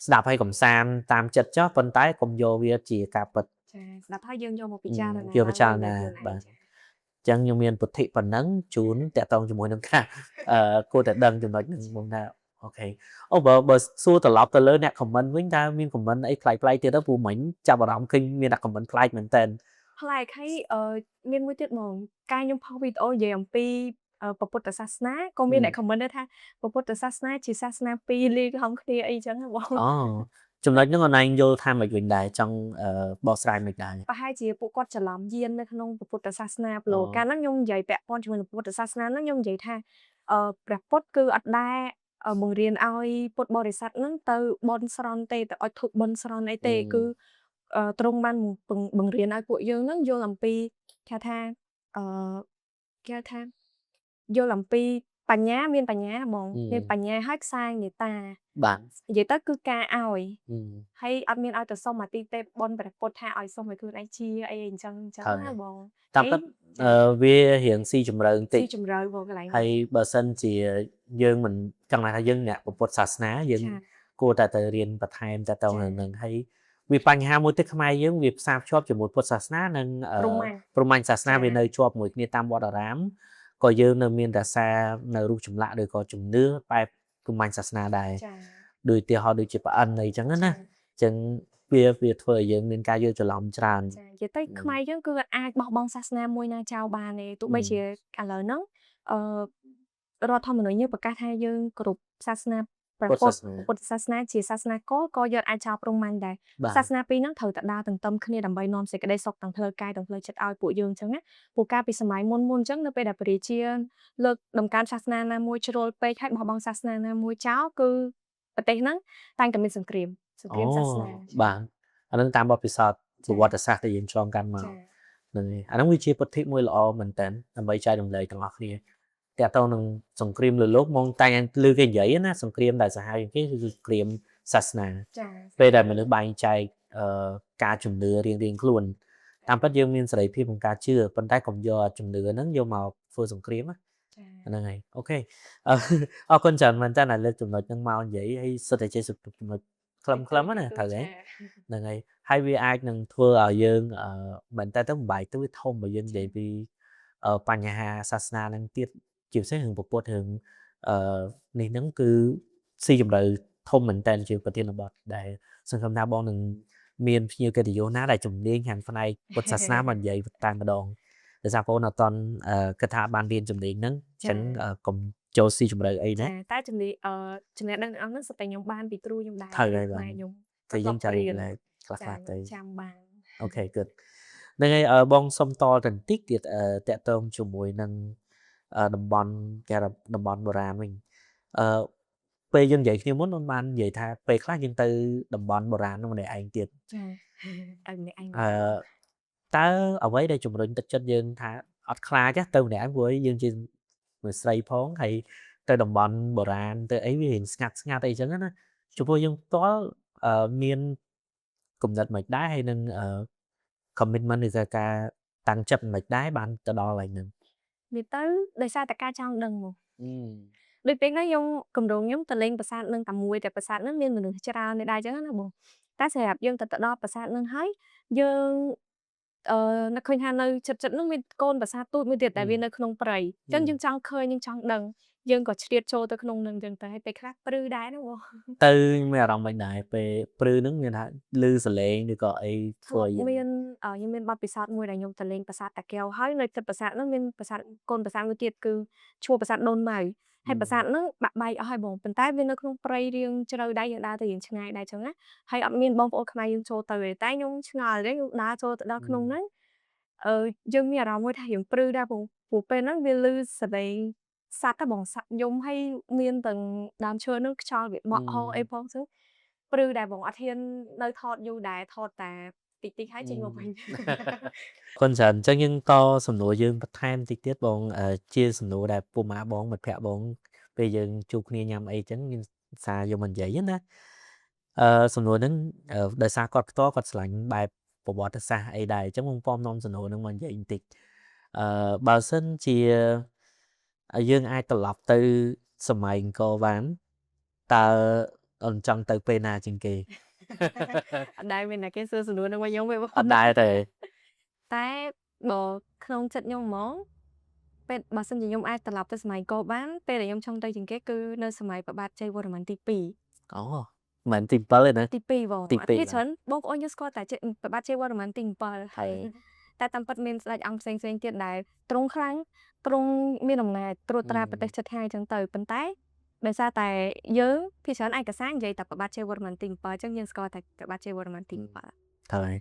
ស្ដាប់ឲ្យកំសាន្តតាមចិត្តចុះប៉ុន្តែកុំយកវាជាការពិត
ចាស្ដាប់ហើយយើងយកមកពិចារណា
យកពិចារណាបាទ អញ្ចឹងខ្ញុំមានពុទ្ធិប៉ុណ្ណឹងជូនតាក់ទងជាមួយនឹងការគួរតែដឹងចំណុចហ្នឹងមកថាអូខេអូបើសួរត្រឡប់ទៅលើអ្នកខមមិនវិញតើមានខមមិនអីប្លែកៗទៀតទៅព្រោះមិញចាប់អារម្មណ៍ឃើញមានអ្នកខមមិនប្លែកមែនតើ
ប្លែកហើយមានមួយទៀតហ្មងកាលខ្ញុំផុសវីដេអូនិយាយអំពីព្រះពុទ្ធសាសនាក៏មានអ្នកខមមិនដែរថាព្រះពុទ្ធសាសនាជាសាសនាពីរលាយឡំគ្នាអីចឹងហ៎បង
អូចំណុចហ្នឹងអនឡាញយល់ថាមិនវិញដែរចង់បកស្រាយមិនដែរ
ប្រហែលជាពួកគាត់ច្រឡំយាននៅក្នុងព្រះពុទ្ធសាសនាព្រោះកាលហ្នឹងខ្ញុំនិយាយពាក់ព័ន្ធជាមួយនឹងព្រះពុទ្ធសាសនាហ្នឹងខ្ញុំនិយាយថាព្រះពុទ្ធគឺអត់ដែលបង្រៀនឲ្យពុទ្ធបរិស័ទហ្នឹងទៅបន់ស្រន់ទេទៅឲ្យធ្វើបន់ស្រន់អីទេគឺទ្រង់បានបង្រៀនឲ្យពួកយើងហ្នឹងយល់អំពីគេថាគេថាយល់អំពីបញ្ញាមានបញ្ញាហ្មងមានបញ្ញាហើយខ្សែមេត្តា
បាទ
និយាយទៅគឺការឲ្យ
ហឹម
ហើយអត់មានឲ្យទៅសុំអាទីទេពបនព្រះពុទ្ធថាឲ្យសុំឲ្យខ្លួនឯងជាអីអញ្ចឹងណាបង
តាមពិតវារៀងស៊ីជម្រៅបន្តិច
ស៊ីជម្រៅបងកន្លែង
ហើយបើសិនជាយើងមិនចង់ថាយើងអ្នកពុទ្ធសាសនាយើង
ចា
គួរតែទៅរៀនបន្ថែមតទៅនឹងហើយវាបញ្ហាមួយទៀតខ្មែរយើងវាផ្សារភ្ជាប់ជាមួយពុទ្ធសាសនានិងព្រហ្មញ្ញសាសនាវានៅជាប់មួយគ្នាតាមវត្តអារាមក៏យើងនៅមានរសារនៅរូបចម្លាក់ឬក៏ជំនឿបែបព្រហ្មញ្ញសាសនាដែរ
ចា
ដូចឧទាហរណ៍ដូចជាប្រអិនអីចឹងណាអញ្ចឹងវាធ្វើឲ្យយើងមានការយល់ច្រឡំច្រើន
ចានិយាយទៅខ្មែរយើងគឺអាចបោះបង់សាសនាមួយណាចោលបានទេទោះបីជាឥឡូវហ្នឹងរដ្ឋធម្មនុញ្ញយើងប្រកាសថាយើងគ្រប់សាសនាព្រះពុទ្ធសាសនាជាសាសនាក៏យើងអាចចោលព្រហ្មញ្ញដែរសាសនាពីរហ្នឹងត្រូវតែដើរទន្ទឹមគ្នាដើម្បីនាំសេចក្តីសុខទាំងផ្លូវកាយទាំងផ្លូវចិត្តឲ្យពួកយើងអញ្ចឹងណាពួកការពីសម័យមុនអញ្ចឹងនៅពេលដែលព្រះរាជាលើកដំកើងសាសនាណាមួយជ្រុលពេកហើយបោះបង់សាសនាណាមួយចោលគឺប្រទេសហ្នឹងតែងតែមានសង្គ្រាមសាសនា
បាទអានឹងតាមបទពិសោធន៍ប្រវត្តិសាស្ត្រដែលយើងឆ្លងកាត់មកហ្នឹងហើយអានឹងវាជាពុទ្ធិមួយល្អមែនតើដើម្បីចែករំលែកទាំងអស់គ្នាតែទៅនឹងសង្គ្រាមលើលោកមកតែលើគេនិយាយណាសង្គ្រាមដែលសាហាវគេគឺសង្គ្រាមសាសនាពេលដែលមនុស្សបែងចែកការជំនឿរៀងៗខ្លួនតាមពិតយើងមានសេរីភាពក្នុងការជឿប៉ុន្តែកុំយកជំនឿហ្នឹងយកមកធ្វើសង្គ្រាមណាហ្នឹងហើយអូខេអរគុណច្រើនមែនតើលើកចំណុចហ្នឹងមកនិយាយហើយសិតតែជាចំណុចខ្លឹមណាត្រូវហ្នឹងហើយវាអាចនឹងធ្វើឲ្យយើងមិនតែទៅបំបាយទៅវាធំបើយើងនិយាយពីបញ្ហាសាសនាហ្នឹងទៀតជាពិសេសរឿងពុទ្ធរឿងនេះហ្នឹងគឺស៊ីជម្រៅធំមែនតើជាប្រធានបទដែលសង្ឃឹមថាបងនឹងមានភ្ញៀវកិត្តិយសណាដែលជំនាញខាងផ្នែកពុទ្ធសាសនាមកនិយាយតែម្ដងដោយសារបងអត់តន់គិតថាបានរៀនជំនាញហ្នឹងអញ្ចឹងកុំចូលស៊ីជម្រៅអីណា
តែជំនាញដឹងអង្គហ្នឹងសុទ្ធតែខ្ញុំបានពីគ្រូខ្ញុំដែរ
ត្រូវហើយបាទខ្ញុំតែយើងចង់រៀនខ្លះទៅ
ចាំបាន
អូខេ good ហ្នឹងហើយបងសុំតទៅបន្តិចទៀតតាក់ទងជាមួយនឹងតំបន់គេតំបន់បុរាណវិញពេលយើងនិយាយគ្នាមុនអូនបាននិយាយថាពេលខ្លះយើងទៅតំបន់បុរាណនោះម្នាក់ឯងទៀត
ចាទៅម្នាក់ឯង
តើអ្វីដែលជំរុញទឹកចិត្តយើងថាអត់ខ្លាចទៅម្នាក់ឯងព្រោះយើងជាមួយស្រីផងហើយទៅតំបន់បុរាណទៅអីវារៀងស្ងាត់អីចឹងណាចំពោះយើងផ្ទាល់មានគំនិតមិនដែរហើយនឹងcommitment ឬក៏ការតាំងចិត្តមិនដែរបានទៅដល់ហើយហ្នឹង
វាទៅដោយសារតែការចង់ដឹងមកដូចពេលហ្នឹងខ្ញុំកម្រងខ្ញុំទៅលេងប្រាសាទនឹងតែមួយតែប្រាសាទហ្នឹងមានមនុស្សច្រើនដែរអញ្ចឹងណាបងតែសម្រាប់យើងទៅដល់ប្រាសាទនឹងហើយយើង នឹកឃើញថានៅជិតៗនោះមានកូនប្រាសាទទូចមួយទៀតដែលវានៅក្នុងព្រៃអញ្ចឹងយើងចង់ឃើញយើងចង់ដឹងយើងក៏ឆ្លៀតចូលទៅក្នុងនឹងអញ្ចឹងទៅហើយពេលខ្លះព្រឺដែរណាបង
ទៅមានអារម្មណ៍មិនដែរពេលព្រឺហ្នឹងមានថាឮសលេងឬក៏អីធ្វើ
ធ្លាប់
យើង
មានខ្ញុំមានបទពិសោធន៍មួយដែលខ្ញុំទៅលេងប្រាសាទតាកែវហើយនៅជិតប្រាសាទហ្នឹងមានប្រាសាទកូនប្រាសាទមួយទៀតគឺឈ្មោះប្រាសាទដូនម៉ៅហើយប្រាសាទហ្នឹងបាក់បែកអស់ហើយបងប៉ុន្តែវានៅក្នុងព្រៃរៀងជ្រៅដែរយើងដើរទៅរៀងឆ្ងាយដែរអញ្ចឹងណាហើយអត់មានបងប្អូនខ្មែរយើងចូលទៅទេតែខ្ញុំឆ្ងល់ទេខ្ញុំដើរចូលទៅដល់ក្នុងហ្នឹងយើងមានអារម្មណ៍មួយថារៀងព្រឺដែរព្រោះពេលហ្នឹងវាឮសលេងសត្វហ្នឹងបងសត្វយំហើយមានទាំងដើមឈើហ្នឹងខ្យល់វាបក់ហូរអីផងអញ្ចឹងព្រឺដែរបងអត់ហ៊ាននៅថតយូរដែរថតតែតិចៗហើយចេញមកវិញ
កូនច្រើនអញ្ចឹងយើងតសំណួរយើងបន្ថែមតិចទៀតបងជាសំណួរដែលពុកម៉ាបងមិត្តភក្តិបងពេលយើងជួបគ្នាញ៉ាំអីចឹងយើងសារយកមកនិយាយណាសំណួរហ្នឹងដោយសារគាត់ផ្ទាល់គាត់ឆ្លាញ់បែបប្រវត្តិសាស្ត្រអីដែរអញ្ចឹងបងប៉មនាំសំណួរហ្នឹងមកនិយាយបន្តិចបើសិនជាយើងអាចត្រឡប់ទៅសម័យអង្គរបានតើអូនចង់ទៅពេលណាជាងគេ
អត់ដែលមានអ្នកគេសួរសំណួរហ្នឹងមកខ្ញុំទេបង
អត់ដែរទេ
តែបើក្នុងចិត្តខ្ញុំហ្មងពេលបើសិនជាខ្ញុំអាចត្រឡប់ទៅសម័យកូរបានពេលដែលខ្ញុំចង់ទៅជាងគេគឺនៅសម័យព្រះបាទជ័យវរ្ម័នទី2
អូមិនទី7ទេណា
ទី2បង
ទី
អត់
2
គេច្រើនបងប្អូនយើងស្គាល់តែព្រះបាទជ័យវរ្ម័នទី7ហើយតែតាមពិតមានស្ដេចអង្គផ្សេងៗទៀតដែលទ្រង់ខ្លាំងទ្រង់មានអំណាចត្រួតត្រាប្រទេសជិតខាងអញ្ចឹងទៅប៉ុន្តែដោយសារតែយើងភាគច្រើនឯកសារនិយាយតែព្រះបាទជ័យវរ្ម័នទី7អញ្ចឹងយើងស្គាល់តែព្រះបាទជ័យវរ្ម័នទី7
ហើយ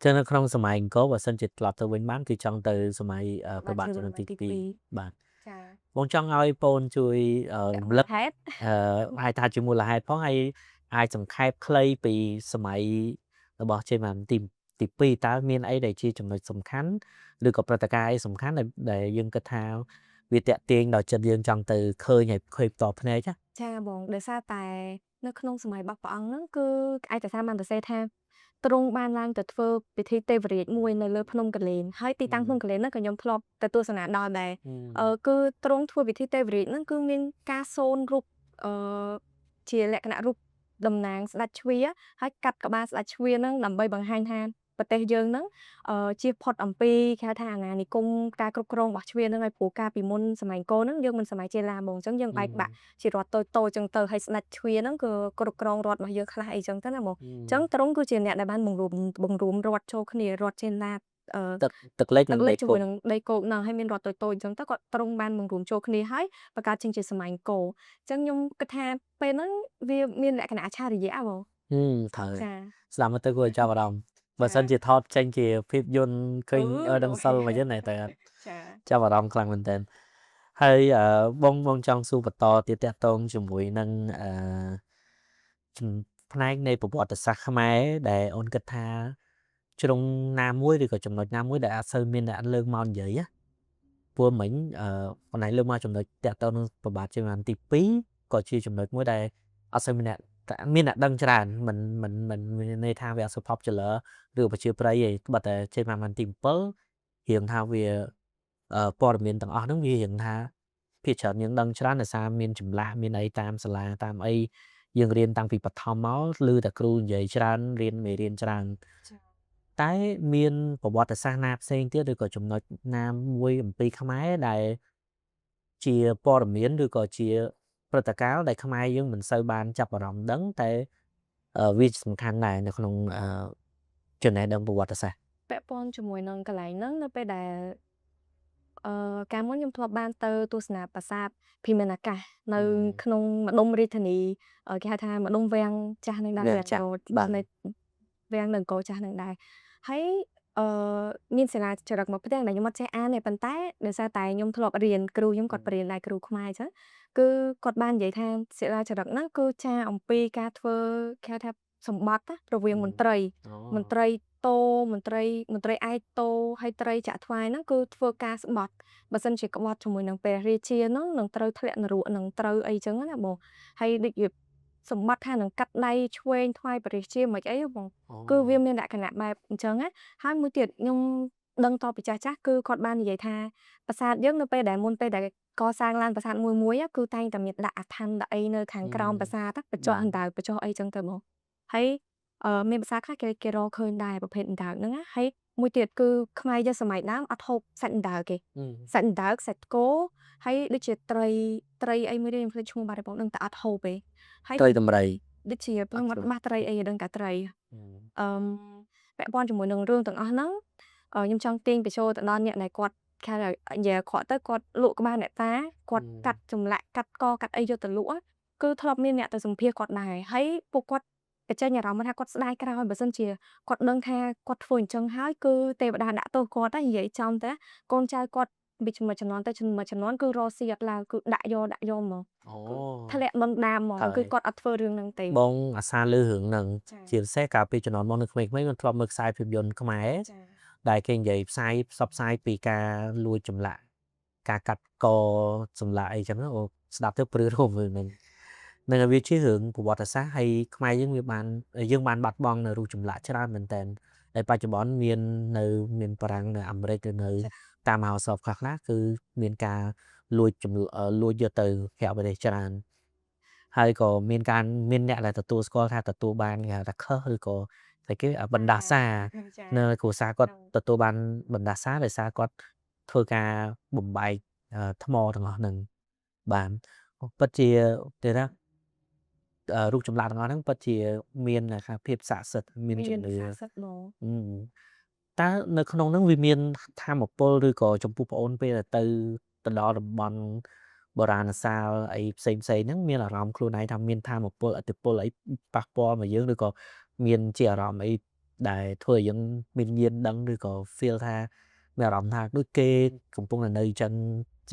ចឹងនៅក្នុងសម័យអង្គរបើសិនជាត្រឡប់ទៅវិញបានគឺចង់ទៅសម័យព្រះបាទជ័យវរ្ម័នទី2បាទ
ចា
បងចង់ឲ្យបងជួយរំលឹក
ហេតុ
អាចថាជាមូលហេតុផងហើយអាចសង្ខេបខ្លីពីសម័យរបស់ជ័យវរ្ម័នទី2តើមានអីដែលជាចំណុចសំខាន់ឬក៏ព្រឹត្តិការណ៍អីសំខាន់ដែលយើងគិតថាវាតាក់ទាញដល់ចិត្តយើងចង់ទៅឃើញហើយឃើញផ្ទាល់ភ្នែក
ចាបងដោយសារតែនៅក្នុងសម័យរបស់ព្រះអង្គហ្នឹងគឺឯកសារបានសរសេរថាទ្រង់បានឡើងទៅធ្វើពិធីទេវរាជមួយនៅលើភ្នំកលែនហើយទីតាំងភ្នំកលែនហ្នឹងក៏ខ្ញុំធ្លាប់ទៅទស្សនាដល់ដែរគឺទ្រង់ធ្វើពិធីទេវរាជហ្នឹងគឺមានការសូនរូបជាលក្ខណៈរូបតំណាងស្ដេចជ្វាហើយកាត់ក្បាលស្ដេចជ្វាហ្នឹងដើម្បីបង្ហាញថាប្រទេសយើងហ្នឹងជៀសផុតអំពីគេហៅថាអាណានិគមការគ្រប់គ្រងរបស់ជ្វាហ្នឹងហើយព្រោះកាលពីមុនសម័យអង្គរហ្នឹងយើងមិនសម័យចេឡាហ្មងអញ្ចឹងយើងបែកបាក់ជារដ្ឋតូចៗអញ្ចឹងទៅហើយស្ដេចជ្វាហ្នឹងគឺគ្រប់គ្រងរដ្ឋរបស់យើងខ្លះអីចឹងទៅណាហ្មងអញ្ចឹងទ្រង់គឺជាអ្នកដែលបានបង្រួមរដ្ឋចូលគ្នារដ្ឋចេឡា
ទឹកលិចនិង
ទឹកលិ
ដី
ចជាមួយនឹងដីគោកហ្នឹងហើយមានរដ្ឋតូចៗអញ្ចឹងទៅគាត់ទ្រង់បានបង្រួមចូលគ្នាហើយបង្កើតជាងជាសម័យអង្គរអញ្ចឹងខ្ញុំគិតថាពេលហ្នឹងវាមានលក្ខណៈអច្ឆរិយៈហ្មង
ត្រូវ
ចា
ស្ដាប់មកទៅគួរឲ្យចាប់អារម្មណ៍បើសិនជាថតចេញជាភាពយន្តឃើញដឹងសិលមកចឹងតែ
ចា
ចាប់អារម្មណ៍ខ្លាំងមែនតើហើយបងចង់សួរបន្តទៀតតាក់ទងជាមួយនឹងផ្នែកនៃប្រវត្តិសាស្ត្រខ្មែរដែលអូនគិតថាជ្រុងណាមួយឬក៏ចំណុចណាមួយដែលអាចសូវមានអ្នកលើកមកនិយាយណាព្រោះមិញប៉ុន្តែលើកមកចំណុចតាក់ទងនឹងប្របាទជ័យវរ្ម័នទី2ក៏ជាចំណុចមួយដែលអត់សូវមានអ្នកដឹងច្រើនមិនមានន័យថាវាអត់សូវ popular ឬប្រជាប្រិយទេបើតែជ័យវរ្ម័នទី7រៀងថាវាព័ត៌មានទាំងអស់ហ្នឹងវារៀងថាភាគច្រើនយើងដឹងច្រើនដោយសារមានចម្លាក់មានអីតាមសាលាតាមអីយើងរៀនតាំងពីបឋមមកឮតែគ្រូនិយាយច្រើនរៀនមេរៀនច្រើនតែមានប្រវត្តិសាស្ត្រណាផ្សេងទៀតឬក៏ចំណុចណាមួយអំពីខ្មែរដែលជាព័ត៌មានឬក៏ជាព្រឹត្តិការណ៍ដែលខ្មែរយើងមិនសូវបានចាប់អារម្មណ៍ដឹងតែវាសំខាន់ដែរនៅក្នុងចំណេះដឹងប្រវត្តិសាស្ត្រ
ពាក់ព័ន្ធជាមួយនឹងកន្លែងហ្នឹងនៅពេលដែលកាលមុនខ្ញុំធ្លាប់បានទៅទស្សនាប្រាសាទភីមានអាកាសនៅក្នុងម្ដុំរាជធានីគេហៅថាម្ដុំវាំងចាស់នឹងដែរវាំងចាស់នៅវាំងនៅអង្គរចាស់នឹងដែរហើយមានសាលាចរិតមកផ្ទាំងដែលខ្ញុំអត់ចេះអានទេប៉ុន្តែដោយសារតែខ្ញុំធ្លាប់រៀនគ្រូខ្ញុំគាត់បរៀនដែរគ្រូខ្មែរអញ្ចឹងគឺគាត់បាននិយាយថាសាលាចរិតហ្នឹងគឺចាអំពីការធ្វើគេហៅថាសម្បត្តិរវាងមន្ត្រីតោមន្ត្រីឯកតោហើយត្រីចាក់ថ្វាយហ្នឹងគឺធ្វើការស្បត់បើសិនជាក្បត់ជាមួយនឹងព្រះរាជាហ្នឹងនឹងត្រូវធ្លាក់នរកនឹងត្រូវអីចឹងណាបងហើយដូចវាសម្បត្តិថានឹងកាត់ដៃឆ្វេងថ្វាយព្រះរាជាមិនអីបងគឺវាមានលក្ខណៈបែបអញ្ចឹងណាហើយមួយទៀតខ្ញុំដឹងតពីចាស់គឺគាត់បាននិយាយថាប្រាសាទយើងនៅពេលដែលមុនពេលដែលកសាងឡើងប្រាសាទមួយគឺតែងតែមានដាក់អាថ័ន្តដាក់អីនៅខាងក្រោមប្រាសាទបច្ចុប្បន្នអណ្ដើបច្ចុប្បន្នអីចឹងទៅបងហើយមានភាសាខ្លះគេរកឃើញដែរប្រភេទអណ្ដើកហ្នឹងណាហើយ មួយទៀតគឺខ្មែរយើងសម័យដើមអត់ហូបសាច់អណ្ដើកទេសាច់អណ្ដើកសាច់គោហើយដូចជាត្រីអីមួយទៀតខ្ញុំភ្លេចឈ្មោះបាត់ហើយបងដឹងតែអត់ហូបទេហើយ
ត្រីតម្រៃ
ដូចជាខ្ញុំអត់បាសត្រីអីដឹងតែត្រី
Ừ.
អឺពាក់ព័ន្ធជាមួយនឹងរឿងទាំងអស់ហ្នឹងខ្ញុំចង់ទាញបញ្ចូលទៅដល់អ្នកដែលគាត់ខែនិយាយអាក្រក់ទៅគាត់លក់ក្បាលអ្នកតាគាត់កាត់ចម្លាក់កាត់កកាត់អីយកទៅលក់áគឺធ្លាប់មានអ្នកទៅសម្ភាសគាត់ដែរហើយពួកគាត់ក៏ចេញអារម្មណ៍ថាគាត់ស្ដាយក្រោយបើសិនជាគាត់ដឹងថាគាត់ធ្វើអញ្ចឹងហើយគឺទេវតាដាក់ទោសគាត់តែនិយាយចំទៅកូនចៅគាត់ពីមួយជំនាន់ទៅមួយជំនាន់គឺរកស៊ីអត់ឡើងគឺដាក់យកហ្មង
Ồ.
ធ្លាក់មិនដាមហ្មងគឺគាត់អត់ធ្វើរឿងហ្នឹងទេ
បងអាសាលឺរឿងហ្នឹង
ចា៎
ជាពិសេសកាលពីជំនាន់មកនៅក្មេងៗមិនធ្លាប់មើលខ្សែភាពយន្តខ្មែរ
ចា៎
ដែលគេនិយាយផ្សាយផ្សព្វផ្សាយពីការលួចចម្លាក់ការកាត់កចម្លាក់អីចឹងណាអូស្ដាប់ទៅព្រឺរោមរឿងហ្នឹងនឹងឲ្យវាជារឿងប្រវត្តិសាស្ត្រហើយខ្មែរយើងវាបានយើងបានបាត់បង់នៅរូបចម្លាក់ច្រើនមែនតើហើយបច្ចុប្បន្នមានបារាំងនៅអាមេរិកឬនៅតាមមហោស្រពខ្លះៗគឺមានការលួចយកទៅក្រៅប្រទេសច្រើន ហើយក៏មានអ្នកដែលទទួលស្គាល់ថាទទួលបានគេហៅថាខុសឬក៏តែគេបណ្ដាសានៅគ្រួសារគាត់ទទួលបានបណ្ដាសាដោយសារគាត់ធ្វើការបំបែកថ្មទាំងអស់ហ្នឹងបានពិតជាទេណារូបចម្លាក់ទាំងអស់ហ្នឹងពិតជាមានភាពស័ក្តិសិទ្ធិមានជំនឿ
ស័ក្តិសិទ្ធិហ្មង
តើនៅក្នុងហ្នឹងវាមានធម៌ពលឬក៏ចំពោះបងអូនពេលទៅដល់តំបន់បុរាណសាលអីផ្សេងហ្នឹងមានអារម្មណ៍ខ្លួនឯងថាមានធម៌ពលឥទ្ធិពលអីប៉ះពាល់មកយើងឬក៏មានជាអារម្មណ៍អីដែលធ្វើឲ្យយើងមានញៀនដឹងឬក៏ feel ថាមានអារម្មណ៍ថាដូចគេកំពុងតែនៅចឹង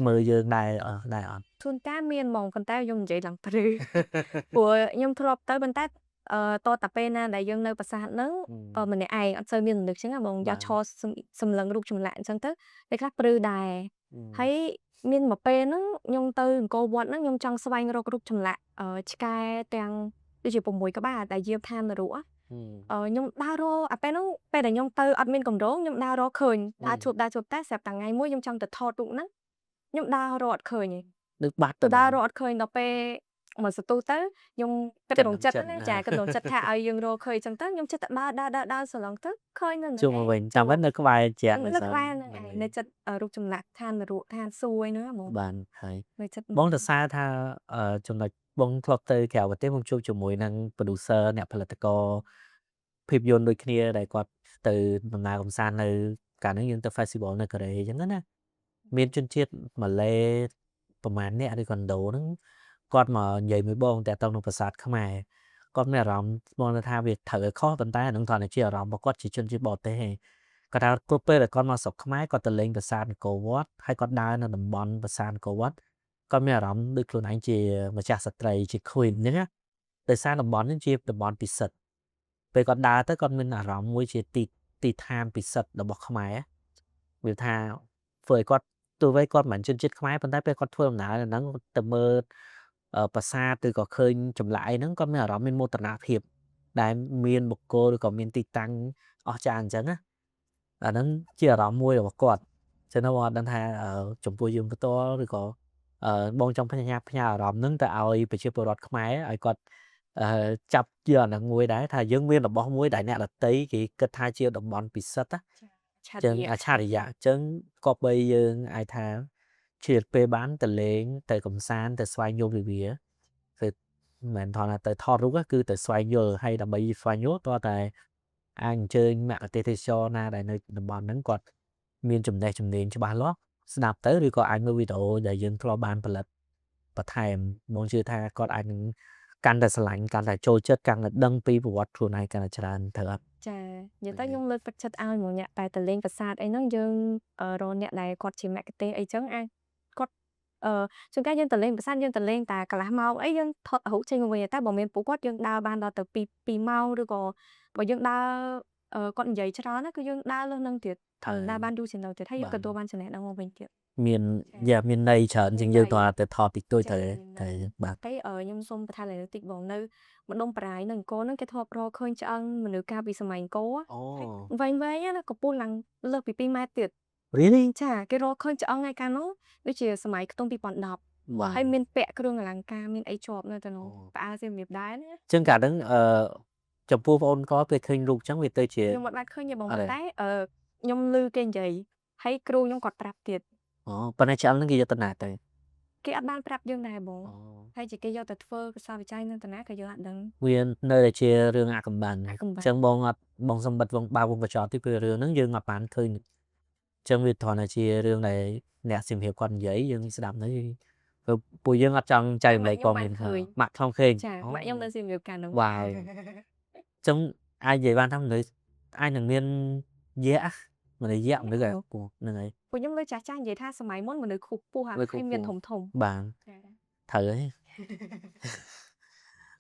មើលយើងដែរអត់
ជួនកាលមានហ្មងប៉ុន្តែខ្ញុំនិយាយឡើងព្រឺ ព្រោះខ្ញុំធ្លាប់ទៅប៉ុន្តែតតែពេលណាដែលយើងនៅប្រាសាទហ្នឹងម្នាក់ឯងអត់សូវមានរំលឹកចឹងណាបងយកឈរសម្លឹងរូបចម្លាក់អញ្ចឹងទៅពេលខ្លះព្រឺដែរហើយមានមួយពេលហ្នឹងខ្ញុំទៅអង្គរវត្តហ្នឹងខ្ញុំចង់ស្វែងរករូបចម្លាក់ឆ្កែទាំងដូចជា6ក្បាលដែលយាមឋាននរកខ្ញុំដើររកអាពេលហ្នឹងពេលដែលខ្ញុំទៅអត់មានកម្រងខ្ញុំដើររកឃើញដើរជួបតែស្រាប់តែថ្ងៃមួយខ្ញុំចង់ទៅថតរូបហ្នឹងខ្ញុំដើររកអត់ឃើញទេ
នឹងបាត់
ទៅដើររកអត់ឃើញដល់ពេលមកសទូទៅខ្ញុំគិតក្នុងចិត្តណាចាគិតក្នុងចិត្តថាឲ្យយើងរកឃើញអញ្ចឹងទៅខ្ញុំចិត្តតែដើរសឡងទៅឃើញនៅ
ជួបមកវិញចាំវិញនៅក្បែរជាង
នៅក្បែរហ្នឹងឯងនៅចិត្តរូបចម្លាក់ឋាននរកឋានសួគ៌ហ្នឹងហ្មង
បានហើយ
នៅចិត្ត
បងទៅសារថាចំណុចបងធ្លាប់ទៅក្រៅប្រទេសបងជួបជាមួយនឹង producer អ្នកផលិតករភាពយន្តដូចគ្នាដែលគាត់ទៅដំណើរកម្សាន្តនៅកាលហ្នឹងយើងទៅ festival នៅកូរ៉េអញ្ចឹងណាមានជនជាតិម៉ាឡេប្រហែលអ្នកឬក៏ឥណ្ឌូហ្នឹងគាត់មកនិយាយមួយបងតែទៅក្នុងប្រាសាទខ្មែរគាត់មានអារម្មណ៍បងថាវាត្រូវឲ្យខុសប៉ុន្តែហ្នឹងគ្រាន់តែជាអារម្មណ៍របស់គាត់ជាជនជាតិបរទេសឯងគាត់ថាគ្រប់ពេលដែលគាត់មកស្រុកខ្មែរគាត់ទៅលេងប្រាសាទអង្គរវត្តហើយគាត់ដើរនៅតំបន់ប្រាសាទអង្គរវត្ត គាត់មានអារម្មណ៍ដូចខ្លួនឯងជាម្ចាស់ស្ត្រីជា queen ហ្នឹងណាដោយសារតំបន់នេះជាតំបន់ពិសិដ្ឋពេលគាត់ដើរទៅគាត់មានអារម្មណ៍មួយជាទីឋានពិសិដ្ឋរបស់ខ្មែរវាថាធ្វើឲ្យគាត់ទោះបីគាត់មិនជនជាតិខ្មែរប៉ុន្តែពេលគាត់ធ្វើដំណើរហ្នឹងទៅមើលប្រាសាទឬក៏ឃើញចម្លាក់អីហ្នឹងគាត់មានអារម្មណ៍មានមោទនភាពដែលមានបុគ្គលឬក៏មានទីតាំងអស្ចារ្យអញ្ចឹងណាអាហ្នឹងជាអារម្មណ៍មួយរបស់គាត់ចឹងបងអត់ដឹងថាចំពោះយើងផ្ទាល់ឬក៏ បងចង់ផ្ញើអារម្មណ៍ហ្នឹងទៅឲ្យប្រជាពលរដ្ឋខ្មែរឲ្យគាត់ចាប់យកអាហ្នឹងមួយដែរថាយើងមានរបស់មួយដែលអ្នកដតីគេគិតថាជាតំបន់ពិសិដ្ឋណាចឹងអច្ឆរិយៈចឹងក៏បីយើងអាចថាជ្រាបពេលបានទៅលេងទៅកំសាន្តទៅស្វែងយល់ពីវាគឺមិនមែនថាទៅថតរូបគឺទៅស្វែងយល់ហើយដើម្បីស្វែងយល់តើតែអាចអញ្ជើញមគ្គុទ្ទេសក៍ណាដែលនៅតំបន់ហ្នឹងគាត់មានចំណេះជំនាញច្បាស់លាស់ ស្ដាប់ទៅឬក៏អាចមើលវីដេអូដែលយើងធ្លាប់បានផលិតបន្ថែមបងជឿថាគាត់អាចនឹងកាន់តែស្រឡាញ់កាន់តែចូលចិត្តកាន់តែដឹងពីប្រវត្តិខ្លួនឯងកាន់តែច្រើនទៅអត់
ចានិយាយទៅខ្ញុំលើកទឹកចិត្តឲ្យមកអ្នកតែទៅលេងប្រាសាទអីហ្នឹងយើងរកអ្នកដែលគាត់ជាមគ្គុទ្ទេសក៍អីចឹងអាចគាត់ជួនកាលយើងទៅលេងប្រាសាទយើងទៅលេងតែកន្លះម៉ោងអីយើងថតរូបចេញមកវិញតែបើមានពួកគាត់យើងដើរបានដល់ទៅ2ម៉ោងឬក៏បើយើងដើរគាត់និយាយច្រើនណាគឺយើងដើរលើសនឹងទៀតដើរបានយូរជាងនោះទៀតហើយយើងក៏ទទួលបានចំណេះដឹងមកវិញទៀត
មានន័យច្រើនជាងយើងតើទៅថតតិចតួចទៅបាទ
តែខ្ញុំសូមបន្ថែមតិចបងនៅម្ដុំប្រាយនៅអង្គរហ្នឹងគេធ្លាប់រកឃើញឆ្អឹងមនុស្សកាលពីសម័យអង្គរវែងណាកម្ពស់ឡើងលើសពី2ម៉ែត្រទៀត
Really
ចាគេរកឃើញឆ្អឹងឯកាលនោះដូចជាសម័យខ្ទង់2010 ហើយមានពាក់គ្រឿងអលង្ការមានអីជាប់នៅទៅនោះផ្អើលជារបៀបដែរណា
ចឹងកាលហ្នឹងចំពោះបងអូនក៏ពេលឃើញរូបចឹងវាទៅជា
ខ្ញុំអត់បានឃើញទេបងតែ nhom lư cái gì hay kêu nhom cọt prap tiệt
Bên này chấm nó ghi cho tên nào tới
cái ăn ban prap dương này bông hay chỉ cái do tật phơ sao bị chay nên tận á cái dương ăn đắng
nguyên nơi để chia rương cầm bàn
cầm bàn
chẳng bong sông bật vòng bao vòng và trò tiếp về rương nó dương ngập bàn khơi chẳng việc thọ là chia rương này nè xem hiểu con giấy dương sẽ đạp đấy bùi dương ở trong chạy lại con mình mặt không khơi
chả mãi nhom lên xem việc cả nó
wow trong ai về ban thăm người ai là nguyên dễ mà để dễ nữa kìa của này
bùi nhom lên chả chan vậy tha sớm món mà nơi khục pu hả hay miền thùng thùng
bạn thử ấy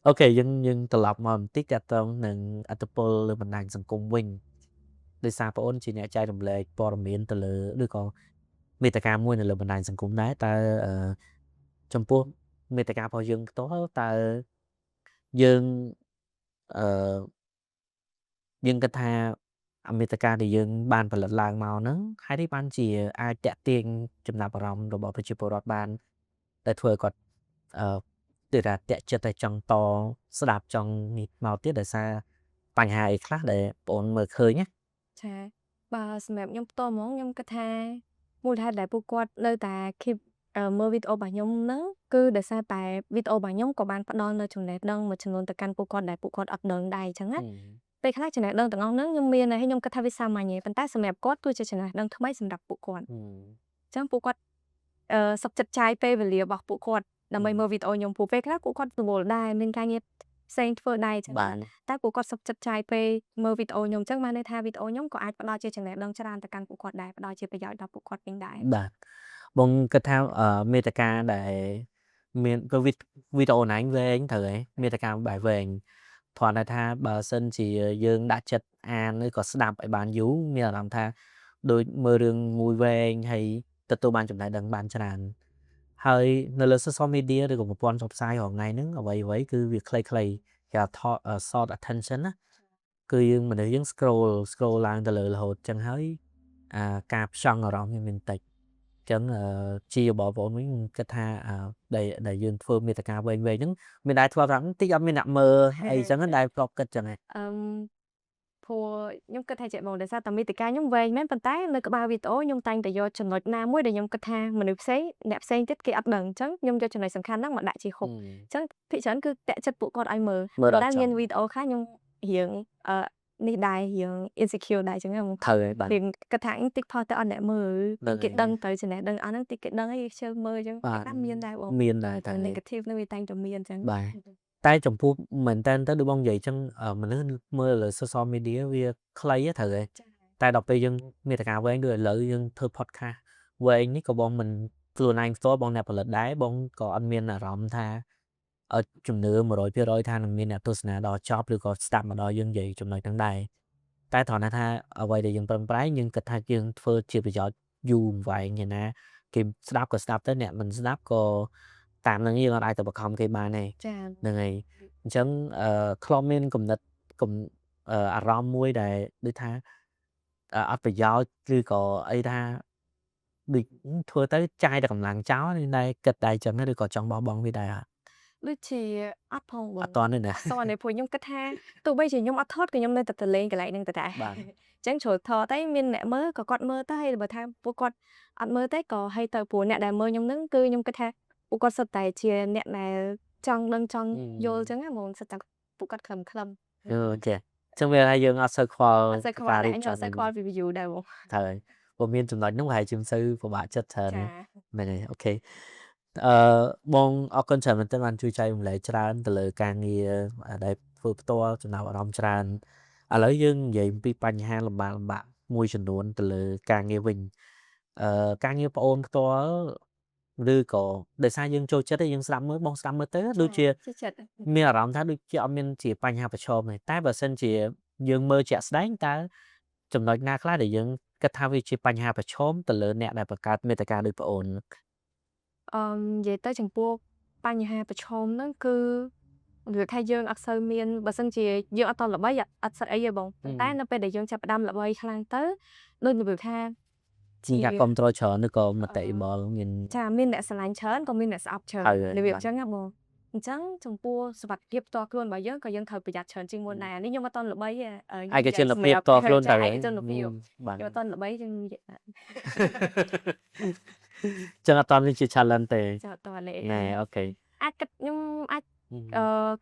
ok nhưng từ lọc mà tiết ra tông nâng atopol lên mình đang dần cùng wing đi xa phố ôn chỉ nhẹ trai đồng lệ bỏ miễn từ lửa đứa con Metacam mua này là mình đang dần cùng đá ta trong phố Metacam bao dương tố ta dương dương cái tha Metacam thì dương ban phải lật làng màu nắng hai đứa ban chỉ ai trả tiền chụp nạp vào rồi bỏ phải chụp vào ban để thuê còn từ ra tệ cho tay trong to sẽ đạp trong màu tiết để xa bằng hai khác để bọn mở khơi nhé
chả bà sầm nhom to món nhom cái tha mua tha đại pu quạt nơi ta khi mơ video bà nhom nắng cứ để xa tại video bà nhom có ban bắt đón nơi trường này đơn mà trường luôn từ căn pu quạt đại pu quạt ập đơn đầy chẳng á đây khác trường này đơn từ ngon nắng nhom miền này hay nhom cái tha với sao mà nhỉ bàn tay sầm quạt tôi cho trường này đơn thứ mấy sầm đập pu quạt chẳng pu quạt sập chặt trái pe về lìa bọc pu quạt là mấy mơ video nhom pu pe khác pu quạt từ bộ đài mình cai nghiệp sen phơi đài chẳng hạn ta pu quạt sập chặt trái pe mơ video nhom chắc mà nơi tha video nhom có ai bắt đo chơi trường này đơn choran từ căn pu quạt đài bắt đo chơi bây giờ đọc pu quạt bình đài
bông cái thao Metacam để miền cái video này anh về anh thử ấy Metacam bài về thoại này tha bà sân chỉ dương đã chật nơi có snap ở bàn dú như là làm tha đôi mơ đường mùi về hay tật tô ban chụp lại đằng bàn cho đàn hơi nơi là social media được một con shop sai hoặc ngày nữa ở vậy vậy cứ việc clay và short attention á cứ dương mình để dương scroll lang từ là hột chẳng hơi cạp xong ở đó như mình tịch chẳng chia bỏ vốn với cái tha để dương phương người ta cao về những mình đại thoa rằng tí âm mình nặng mơ hay chẳng đại flop cái chẳng này
phù nhung cái tha chạy bồng để sao tầm mi tì ca nhung về mấy bàn tay nơi có bao video nhung tay để do chừng nội nam mới để nhung cái tha mình được xấy nẹp xấy tiết cái ấp đằng chấn nhung cho chừng này sẵn khăn lắm mà đại chỉ khục chấn thị trấn cứ tệ chất bộ con anh mờ đang nghiên video khác nhung hiện ni đài hiện insecure đài chẳng không
thời bạn
liền cái tháng tiktok tới anh lại mờ cái đăng tới chừng này đăng anh đang cái đăng ấy chơi mơ chứ đam miên đài bộ
miên đài tại
negative nó bị tay trong miên chẳng
bài tay trong phu mình tên tới được bông vậy chân mình nói mơ là social media via clay á thời tay đọc bây giờ người ta cao với anh đưa lợi dân thơ podcast với anh có bọn mình luôn anh số bọn nẹp là đáy bọn có anh miên là rộng tha ở chùm nữa mà rồi phía rồi tha miên là tôi sẽ đo job được có start mà đo dân vậy chùm này thằng đây tay thọ này tha ở vậy để dân bên trái nhưng cái tha dân phơ chưa bị giỏi dù vậy như nè kìm start tới nè mình start có tạm là như là đại tập không cái bài này này chẳng comment cùng arom muối để đi tha áp phải gió cứ có ấy tha đi thua tới chai được cầm làng cháu nên đây kịch đại chẳng nó được có trong bao bông với đại à
lúc thì áp phong
toàn này nè
sau này phơi nhung cất ha tụi bây giờ nhung áp thớt cái nhung nên tập lên cái lại nên tập chẳng chỗ thò tới miên nè mơ có con mơ tới hay là bờ tham bố con ăn mơ tới có hay tờ bố nè đà mơ nhung nứng cư nhung cất ha bố con sập tài chia nè này trong lưng trong vô chẳng hạn một sập tài bố con khầm khầm
chè trong về hay dương ở sơ khoa
và đi cho sơ khoa review đâu
thời bộ miên chúng nói nó hay chim sư của bạn chất thờ này này ok bon ở con chợ mình tên anh chui chay mình lại tràn từ lời càng nghe ở đây vừa to cho nào ở trong tràn lấy dương vậy bị bành ha làm bạn môi trường luôn từ lời càng nghe mình càng nghe ôn to đưa cổ để sai dương trôi chết dương sắm mới bong sắm mới tới đôi chia mình ở trong tháng đôi chia mình chỉ bành ha phải cho này tái và sân chỉ dương mơ chẹt đánh ta chấm nói nga khá để dương cái thao vi chỉ bành ha phải chôm từ lời nẹt này bạc cát mê ta ca đôi ôn
vậy tới chẳng buộc ba nhà hàng bạch hôm nó cứ việc hay dương ở sơ miên và sân chỉ dương ở to là mấy ở sân ấy giờ bông tay nóไปđể dương chập đâm là bay khang tới nên việc ha
chỉ gặp con trôi chở nữa còn mà tệ bò nhìn
cha miên đã sẵn lạnh chớn còn miên đã sập chở để việc chẳng ngập bông ចឹងចំពោះសុវត្ថិភាពផ្ទាល់ខ្លួនរបស់យើងក៏យើងត្រូវប្រយ័ត្នច្រើនជាងមុនដែរនេះខ្ញុំអត់ទាន់ល្បីទេខ្ញុំ
ឯក
និ
ជន
យាយសម្
ភាព
រាប់
ផ្ទាល់ខ្លួន
ចា
តើ
ឯកជនភាព
បាទ
ខ្ញុំអត់ទាន់ល្បីចឹងនិយាយ
ចឹងអត់ទាន់មានជា challenge ទេ
ចាអត់ទាន់ទេ
ណែអូខេ
អាចគិតខ្ញុំអាច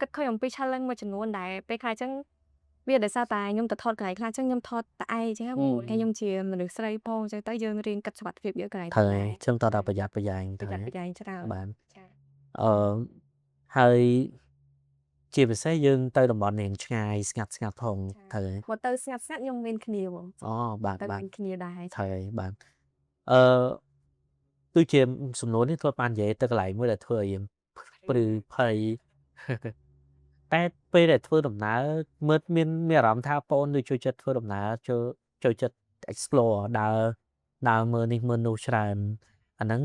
គិតឃើញអំពី challenge មួយចំនួនដែរពេលខ្លះចឹងវាដោយសារតែខ្ញុំទៅថតកន្លែងខ្លះចឹងខ្ញុំថតតែឯងចឹងព្រោះតែខ្ញុំជាមនុស្សស្រីផងចឹងទៅយើងរៀនគិតសុវត្ថិភាពយើងកន្លែង
ហើ
ដែរ
យចឹងតើតែប្រយ័ត្នប្រយែង
ប្រ
ទៅ
យ័ត្នប្រយែងច្រើន
បាទ
ចា
ហើយជាពិសេសយើងទៅតំបន់នេះឆ្ងាយស្ងាត់ផង
ចា
ត្រូវ
មកទៅស្ងាត់ៗខ្ញុំមានគ្នាហ្មង
អូបាទ
ទៅ
បាទ
មានគ្នាដែរ
ត្រូវហើយបាទដូចជាសំណួរនេះធ្លាប់បាននិយាយទៅកន្លែងមួយដែលធ្វើឲ្យយើងព្រឺភ័យ តែពេលដែលធ្វើដំណើរមើលមានអារម្មណ៍ថាបងដូចចូលចិត្តធ្វើដំណើរចូលចិត្ត explore ដើរមើលនេះមើលនោះច្រើនអាហ្នឹង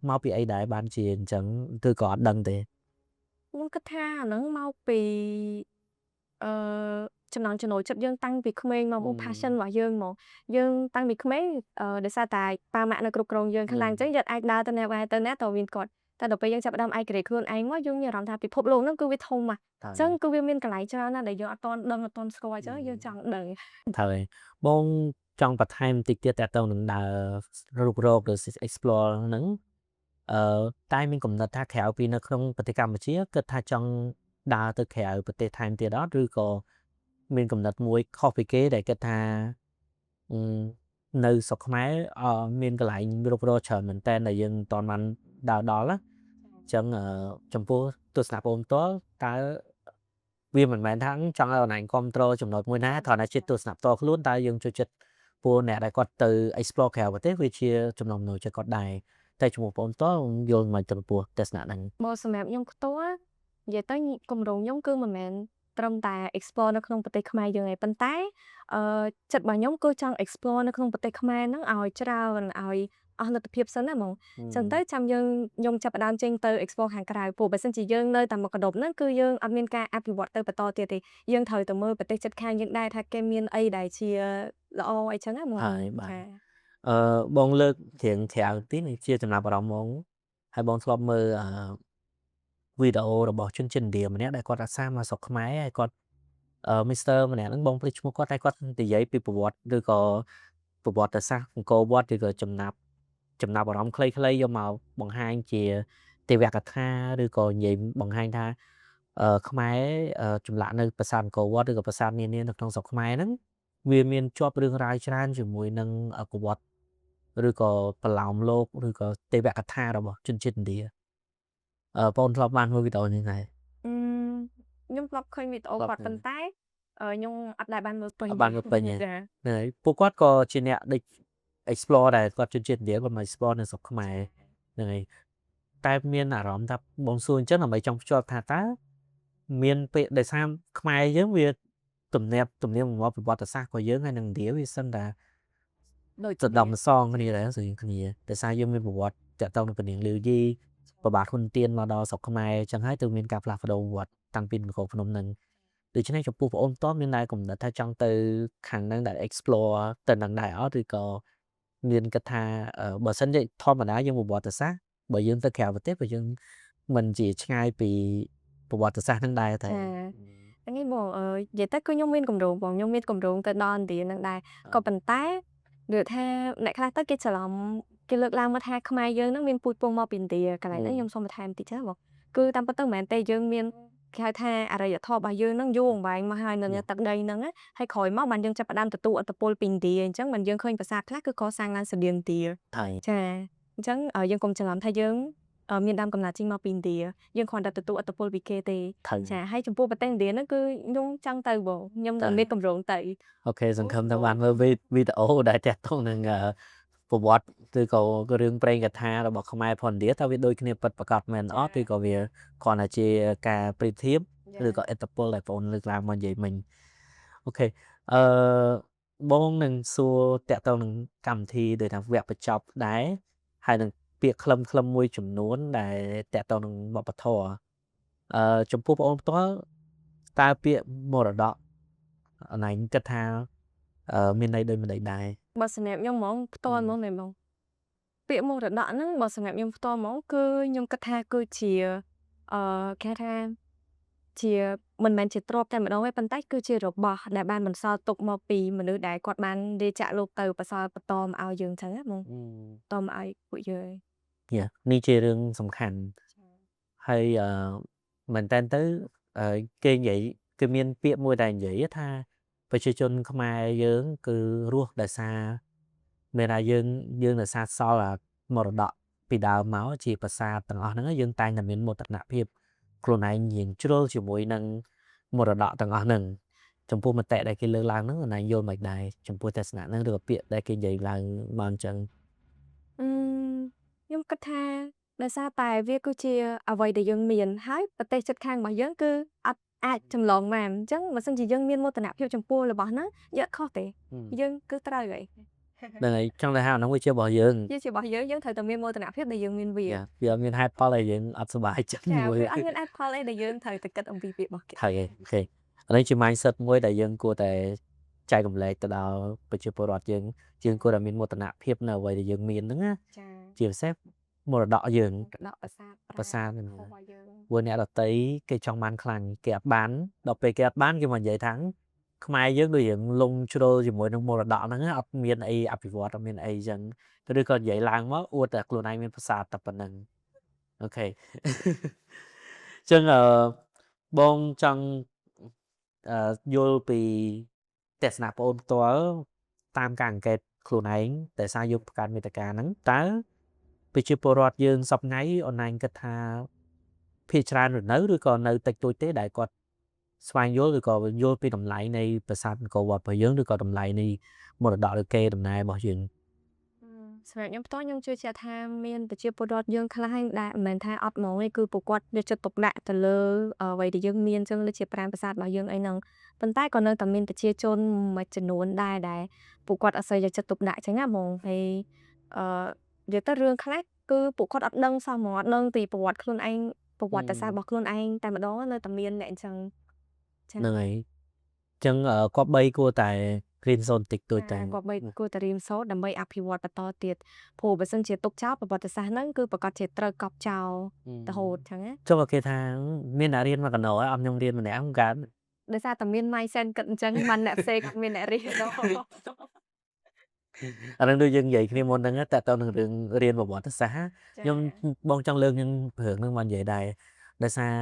មកពីអីដែរបានជាអញ្ចឹងគឺក៏អត់ដឹងទេ
ខ្ញុំគិតថាអាហ្នឹងមកពីអឺចំណង់ចំណូលចិត្តយើងតាំងពីក្មេងមក passion របស់យើងហ្មងយើងតាំងពីក្មេងដោយសារតែប៉ាម៉ាក់នៅគ្រប់គ្រងយើងខ្លាំងអញ្ចឹងយើងអាចដើរទៅណាបានទៅណាតើមានគាត់តែដល់ពេលយើងចាប់ផ្ដើមឯករាជ្យខ្លួនឯងមកយើងមានអារម្មណ៍ថាពិភពលោកហ្នឹងគឺវាធំណាស់អញ្ចឹងគឺវាមានកន្លែងច្រើនណាស់ដែលយើងអត់ទាន់ដឹងអត់ទាន់ស្គាល់អញ្ចឹងយើងចង់ដឹង
ត្រូវហើយបងចង់បន្ថែមបន្តិចទៀតតើតើនឹងដើររុករកឬ explore ហ្នឹងតែមានកំណត់ថាក្រៅពីនៅក្នុងប្រទេសកម្ពុជាគិតថាចង់ដើរទៅក្រៅប្រទេសថែមទៀតអត់ឬក៏មានកំណត់មួយខុសពីគេដែលគិតថានៅស្រុកខ្មែរមានកន្លែងរុករកច្រើនមែនតើដែលយើងមិនទាន់បានដើរដល់ណាអញ្ចឹងចំពោះទស្សនៈបងផ្ទាល់តើវាមិនមែនថាចង់ឲ្យអនឡាញគ្រប់គ្រងចំណុចមួយណាគ្រាន់តែជាទស្សនៈផ្ទាល់ខ្លួនតើយើងចូលចិត្តពួកអ្នកដែលគាត់ទៅ explore ក្រៅប្រទេសវាជាចំណុចមួយចិត្តគាត់ដែរតែចំពោះបងផ្ទាល់យល់មិនទៅពោះទស្សនៈហ្នឹង
បើសម្រាប់ខ្ញុំផ្ទាល់និយាយទៅគម្រោងខ្ញុំគឺមិនមែនត្រឹមតែ explore នៅក្នុងប្រទេសខ្មែរយើងឯងប៉ុន្តែចិត្តរបស់ខ្ញុំគឺចង់ explore នៅក្នុងប្រទេសខ្មែរហ្នឹងឲ្យច្រើនឲ្យអស់លទ្ធភាពសិនណាហ្មងចឹងទៅចាំខ្ញុំចាប់ផ្ដើមចេញទៅ explore ខាងក្រៅព្រោះបើសិនជាយើងនៅតែមកកណ្ដុបហ្នឹងគឺយើងអត់មានការអភិវឌ្ឍទៅបន្តទៀតទេយើងត្រូវទៅមើលប្រទេសជិតខាងយើងដែរថាគេមានអីដែលជាល្អអីចឹងណាហ្មង
ហើយបាទបងលើករៀងក្រៅទីនេះជាចំណាប់អារម្មណ៍បងហើយបងធ្លាប់មើលវីដេអូរបស់ជនជាតិឥណ្ឌាម្នាក់ដែលគាត់អាសាមកស្រុកខ្មែរហើយគាត់Mr. ម្នាក់ហ្នឹងបងភ្លេចឈ្មោះគាត់តែគាត់និយាយពីប្រវត្តិឬក៏ប្រវត្តិសាស្ត្រអង្គរវត្តឬក៏ចំណាប់អារម្មណ៍ខ្លីៗយកមកបង្ហាញជាទេវកថាឬក៏និយាយបង្ហាញថាខ្មែរចម្លាក់នៅប្រាសាទអង្គរវត្តឬក៏ប្រាសាទនានានៅក្នុងស្រុកខ្មែរហ្នឹងវាមានជាប់រឿងរ៉ាវច្រើនជាមួយនឹងប្រវត្តិឬក៏ប្រឡោមលោកឬក៏ទេវកថារបស់ជនជាតិឥណ្ឌាបងធ្លាប់បានមើលវីដេអូនេះដែរ
ខ្ញុំធ្លាប់ឃើញវីដេអូគាត់ប៉ុន្តែខ្ញុំអត់ដែលបានមើលពេញ
បានមើលពេញ
ចា
ហ្នឹងហើយពួកគាត់ក៏ជាអ្នកដូច explore ដែរគាត់ជនជាតិឥណ្ឌាគាត់មក explore នៅស្រុកខ្មែរហ្នឹងហើយតែមានអារម្មណ៍ថាបងសួរអញ្ចឹងដើម្បីចង់ភ្ជាប់ថាតើមានពេលដោយសារខ្មែរយើងវាទំនៀមមកប្រវត្តិសាស្ត្រcủaយើងហើយនឹងឥណ្ឌាវាសិនតាដូចសដំសងគ្នាដែរស្រីគ្នាដោយសារយើងមានប្រវត្តិតាក់ទងនឹងពនាងលាវយីប្របាទហ៊ុនទៀនមកដល់ស្រុកខ្មែរអញ្ចឹងហើយទៅមានការផ្លាស់ប្ដូរវត្តតាំងពីនគរភ្នំនឹងដូច្នេះចំពោះបងអូនតមានតែកំណត់ថាចង់ទៅខាងហ្នឹងដែល explore ទៅនឹងដែរអត់ឬក៏មានគិតថាបើសិនជាធម្មតាយើងប្រវត្តិសាស្ត្របើយើងទៅក្រៅប្រទេសបើយើងមិនជាឆ្ងាយពីប្រវត្តិសាស្ត្រហ្នឹងដែរតែ
ថ្ងៃបងនិយាយទៅគឺខ្ញុំមានកម្រោងបងខ្ញុំមានកម្រោងទៅដល់ឥណ្ឌាហ្នឹងដែរក៏ប៉ុន្តែនិយាយថាអ្នកខ្លះទៅគេច្រឡំគេលើកឡើងមកថាខ្មែរយើងហ្នឹងមានពូជពងមកពីឥណ្ឌាកន្លែងហ្នឹងខ្ញុំសូមបន្ថែមតិចណាបងគឺតាមពិតទៅមិនមែនទេយើងមានគេហៅថាអរិយធម៌របស់យើងហ្នឹងយូរអង្វែងមកហើយនៅទឹកដីហ្នឹងហើយក្រោយមកបានយើងចាប់ផ្ដើមទទួលឥទ្ធិពលពីឥណ្ឌាអញ្ចឹងបានយើងឃើញប្រាសាទខ្លះគឺកសាងឡើងស្រដៀងឥណ្ឌា
ថៃ
ចាអញ្ចឹងយើងកុំច្រឡំថាយើងមានដើមកំណើតចេញមកពីឥណ្ឌាយើងគ្រាន់តែទទួលឥទ្ធិពលពីគេទេ
ថៃ
ចាហើយចំពោះប្រទេសឥណ្ឌាហ្នឹងគឺខ្ញុំចង់ទៅបងខ្ញុំមានកម្រោងទៅ
អូខេសង្ឃឹមថាបានមើលវីដេអូដែលតាក់ទងនឹងប្រវត្តិឬក៏រឿងព្រេងកថារបស់ខ្មែរផងឥណ្ឌាតើវាដូចគ្នាពិតប្រាកដមែនអត់ឬក៏វាគ្រាន់តែជាការប្រៀបធៀបឬក៏ឥទ្ធិពលដែលបងលើកឡើងមកនិយាយមិញអូខេបងនឹងសួរតាក់ទងនឹងកម្មវិធីដូចថាវគ្គបញ្ចប់ដែរហើយនឹងពាក្យខ្លឹមមួយចំនួនដែលតាក់ទងនឹងវប្បធម៌ចំពោះបងផ្ទាល់តើពាក្យមរតកអនឡាញគិតថាមានន័យដូចម្ដេចដែរ
បើសម្រាប់ខ្ញុំហ្មងផ្ទាល់ហ្មងមែនបងពាក្យមរតកហ្នឹងបើសម្រាប់ខ្ញុំផ្ទាល់ហ្មងគឺខ្ញុំគិតថាគឺជា គេថាជាមិនមែនជាទ្រព្យតែម្ដងទេប៉ុន្តែគឺជារបស់ដែលបានបន្សល់ទុកមកពីមនុស្សដែលគាត់បានលាចាកលោកទៅបន្សល់បន្តមកឲ្យយើងចឹងណាបង តមកឲ្យពួកយើង
Yeah នេះជារឿងសំខាន់ហើយមែនតើទៅគេនិយាយគឺមានពាក្យមួយដែលនិយាយថាប្រជាជនខ្មែរយើងគឺរស់ដោយសារមានថាយើងដោយសារសល់មរតកពីដើមមកជាភាសាទាំងអស់ហ្នឹងយើងតែងតែមានមោទនភាពខ្លួនឯងញៀងជ្រុលជាមួយនឹងមរតកទាំងអស់ហ្នឹងចំពោះមតិដែលគេលើកឡើងហ្នឹងណែយល់មិនដែរចំពោះទស្សនៈហ្នឹងឬក៏ពាក្យដែលគេនិយាយឡើងមកអញ្ចឹង
ខ្ញុំគិតថាដោយសារតែវាគឺជាអ្វីដែលយើងមានហើយប្រទេសជិតខាងរបស់យើងគឺអត់អាចចម្លងបានអញ្ចឹងបើសិនជាយើងមានមោទនភាពចំពោះរបស់ហ្នឹងយើងអត់ខុសទេយើងគឺត្រូវហើយ
ហ្នឹងហើយចង់ទៅហៅហ្នឹងវាជារបស់យើង
វាជារបស់យើងយើងត្រូវតែមានមោទនភាពដែលយើងមានវា
វាអត់មានហេតុផលឲ្យយើងអត់សុបាយចិត្ត
ចា
ជាមួយ
វាអត់មានអត្ថផលអីដែលយើងត្រូវតែគិតអំពីវារបស់គេ
ហើយអូខេអានេះជា mindset មួយដែលយើងគួរតែចែករំលែកទៅដល់ប្រជាពលរដ្ឋយើងគួរតែមានមោទនភាពនៅអ្វីដែលយើងមានហ្នឹងណា
ចា
ជាពិសេសមរតកយើង
ដកប្រាសាទ
ភាសាហ្នឹង
របស់យើង
ព្រោះអ្នកដតីគេចង់បានខ្លាំងគេអត់បានដល់ពេលគេអត់បានគេមកនិយាយថាខ្មែរយើងដូចយើងលងជ្រុលជាមួយនឹងមរតកហ្នឹងអត់មានអីអភិវឌ្ឍអត់មានអីចឹងឬក៏និយាយឡើងមកអួតតែខ្លួនឯងមានភាសាតែប៉ុណ្្នឹងអូខេ ចឹងបងចង់យល់ពីទស្សនៈបងអូនផ្ទាល់តាមការអង្កេតខ្លួនឯងតែសារយកប្រកាសមេត្តាហ្នឹងតើប្រជាពលរដ្ឋយើងសពថ្ងៃអនឡាញគិតថាភាគច្រើននៅឬក៏នៅតិចតួចទេដែលគាត់ស្វែងយល់ឬក៏យល់ពីតម្លៃនៃប្រាសាទអង្គរវត្តរបស់យើងឬក៏តម្លៃនៃមរតកឬកេរដំណែលរបស់យើង
សម្រាប់ខ្ញុំផ្ទាល់ខ្ញុំជឿជាក់ថាមានប្រជាពលរដ្ឋយើងខ្លះហើយដែលមិនមែនថាអត់ហ្មងទេគឺពួកគាត់យកចិត្តទុកដាក់ទៅលើអ្វីដែលយើងមានចឹងដូចជាប្រាង្គប្រាសាទរបស់យើងអីហ្នឹងប៉ុន្តែក៏នៅតែមានប្រជាជនមួយចំនួនដែរដែលពួកគាត់អត់សូវយកចិត្តទុកដាក់ចឹងណាហ្មងហើយនិយាយទៅរឿងខ្លះគឺពួកគាត់អត់ដឹងសោះហ្មងអត់ដឹងពីប្រវត្តិខ្លួនឯងប្រវត្តិសាស្ត្ររបស់ខ្លួនឯងតែម្ដងនៅតែមានអ្នកអញ្ចឹងចា
ហ្នឹងហើយចឹងគាត់បីគួរតែរៀនសូត្រតិចតួចតែ
គាត់បីគួរតែរៀនសូត្រដើម្បីអភិវឌ្ឍបន្តទៀតព្រោះបើសិនជាទុកចោលប្រវត្តិសាស្ត្រហ្នឹងគឺប្រកាសជាត្រូវកប់ចោលរហូតចឹងណា
ចុះបើគេថាមានអ្នករៀនមកកណ្ដោអត់ខ្ញុំរៀនម្នាក់ហ្នឹងកើត
ដោយសារតែមាន mindset គិតអញ្ចឹងមិនអ្នកផ្សេងគាត់មានអ្នករៀនដល់
អានឹងដូចយើងនិយាយគ្នាមុនហ្នឹងតែតើនឹងរឿងរៀនប្រវត្តិសាស្ត្រខ្ញុំបងចង់លើកនឹងរឿងហ្នឹងមកនិយាយដែរដោយសារ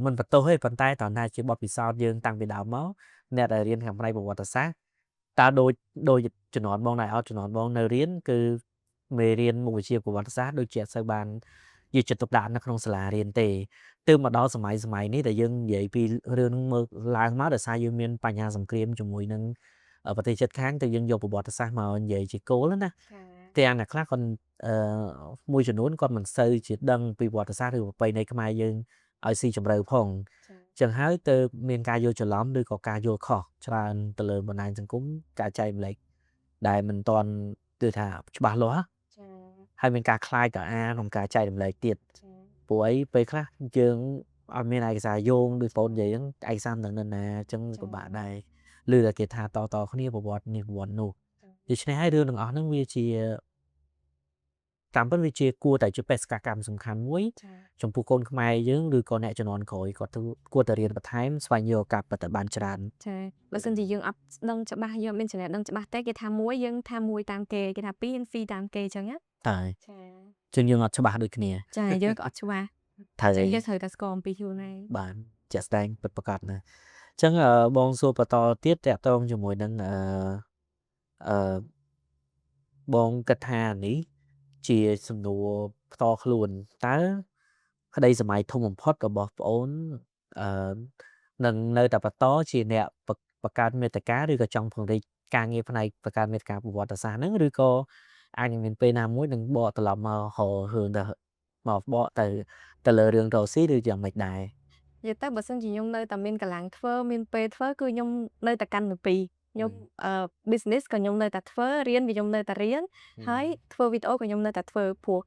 មិនបន្ទោសទេប៉ុន្តែតើណាជាបទពិសោធន៍យើងតាំងពីដើមមកអ្នកដែលរៀនខាងផ្នែកប្រវត្តិសាស្ត្រតើដូចជំនាន់បងដែរអត់ជំនាន់បងនៅរៀនគឺមេរៀនមុខវិជ្ជាប្រវត្តិសាស្ត្រដូចជាអត់សូវបានយកចិត្តទុកដាក់នៅក្នុងសាលារៀនទេទើបមកដល់សម័យនេះដែលយើងនិយាយពីរឿងហ្នឹងមើលឡើងមកដោយសារយើងមានបញ្ហាសង្គ្រាមជាមួយនឹងប្រទេសជិតខាងទៅយើងយកប្រវត្តិសាស្ត្រមកនិយាយជាគោលណាទាំងអ្នកខ្លះគាត់មួយចំនួនគាត់មិនសូវជាដឹងពីប្រវត្តិសាស្ត្រឬប្រពៃណីខ្មែរយើងឲ្យស៊ីជម្រៅផងចឹងហើយទៅមានការយល់ច្រឡំឬក៏ការយល់ខុសច្រើនទៅលើបណ្ដាញសង្គមការចែកម្លែកដែលមិនទាន់គឺថាច្បាស់លាស់ហើយមានការខ្លាចតអាក្នុងការចែកម្លែកទៀតព្រោះអីពេលខ្លះយើងអត់មានឯកសារយោងដូចបងនិយាយហ្នឹងឯកសារនឹងណាចឹងពិបាកដែរឬតែគេថាតគ្នាប្រវត្តិនេះប្រវត្តិនោះដូច្នេះហើយរឿងទាំងអស់ហ្នឹងវាជាតាមពិតវាជាគួរតែជាបេសកកម្មសំខាន់មួយចំពោះកូនខ្មែរយើងឬក៏អ្នកជំនាន់ក្រោយគាត់គួរតែរៀនបន្ថែមស្វែងយល់ឱកាសពិតបានច្រើន
ចាបើសិនជាយើងអត់ដឹងច្បាស់យើងមានចំណេះដឹងច្បាស់ទេគេថាមួយយើងថាមួយតាមគេគេថាពីរហ្វីតាមគេអញ្ចឹងណា
ហើយចឹងយើងអត់ច្បាស់ដូចគ្នា
ចាយើងក៏អត់ច្បាស់
ត្រូវ
យើងត្រូវតែស្គាល់អំពីខ្លួនឯង
បានជាក់ស្ដែងពិតប្រាកដណាចឹងបងសួរបន្តទៀតតកតងជាមួយនឹងបងគិតថានេះជាសំណួរផ្ទាល់ខ្លួនតើក្តីសម័យធំបំផុតរបស់ប្អូននឹងនៅតែបន្តជាអ្នកបង្កើតមេត្តាឬក៏ចង់ពង្រីកការងារផ្នែកបង្កើតមេត្តាប្រវត្តិសាស្ត្រហ្នឹងឬក៏អាចនឹងមានពេលណាមួយនឹងបកត្រឡប់មករឿងទៅមកបកទៅលើរឿងរ៉ូស៊ីឬយ៉ាងម៉េចដែរ
និយាយទៅបើសិនជាខ្ញុំនៅតែមានកម្លាំងធ្វើមានពេលធ្វើគឺខ្ញុំនៅតែកាន់ទៅពីរខ្ញុំbusiness ក៏ខ្ញុំនៅតែធ្វើរៀនក៏ខ្ញុំនៅតែរៀនហើយធ្វើវីដេអូក៏ខ្ញុំនៅតែធ្វើព្រោះ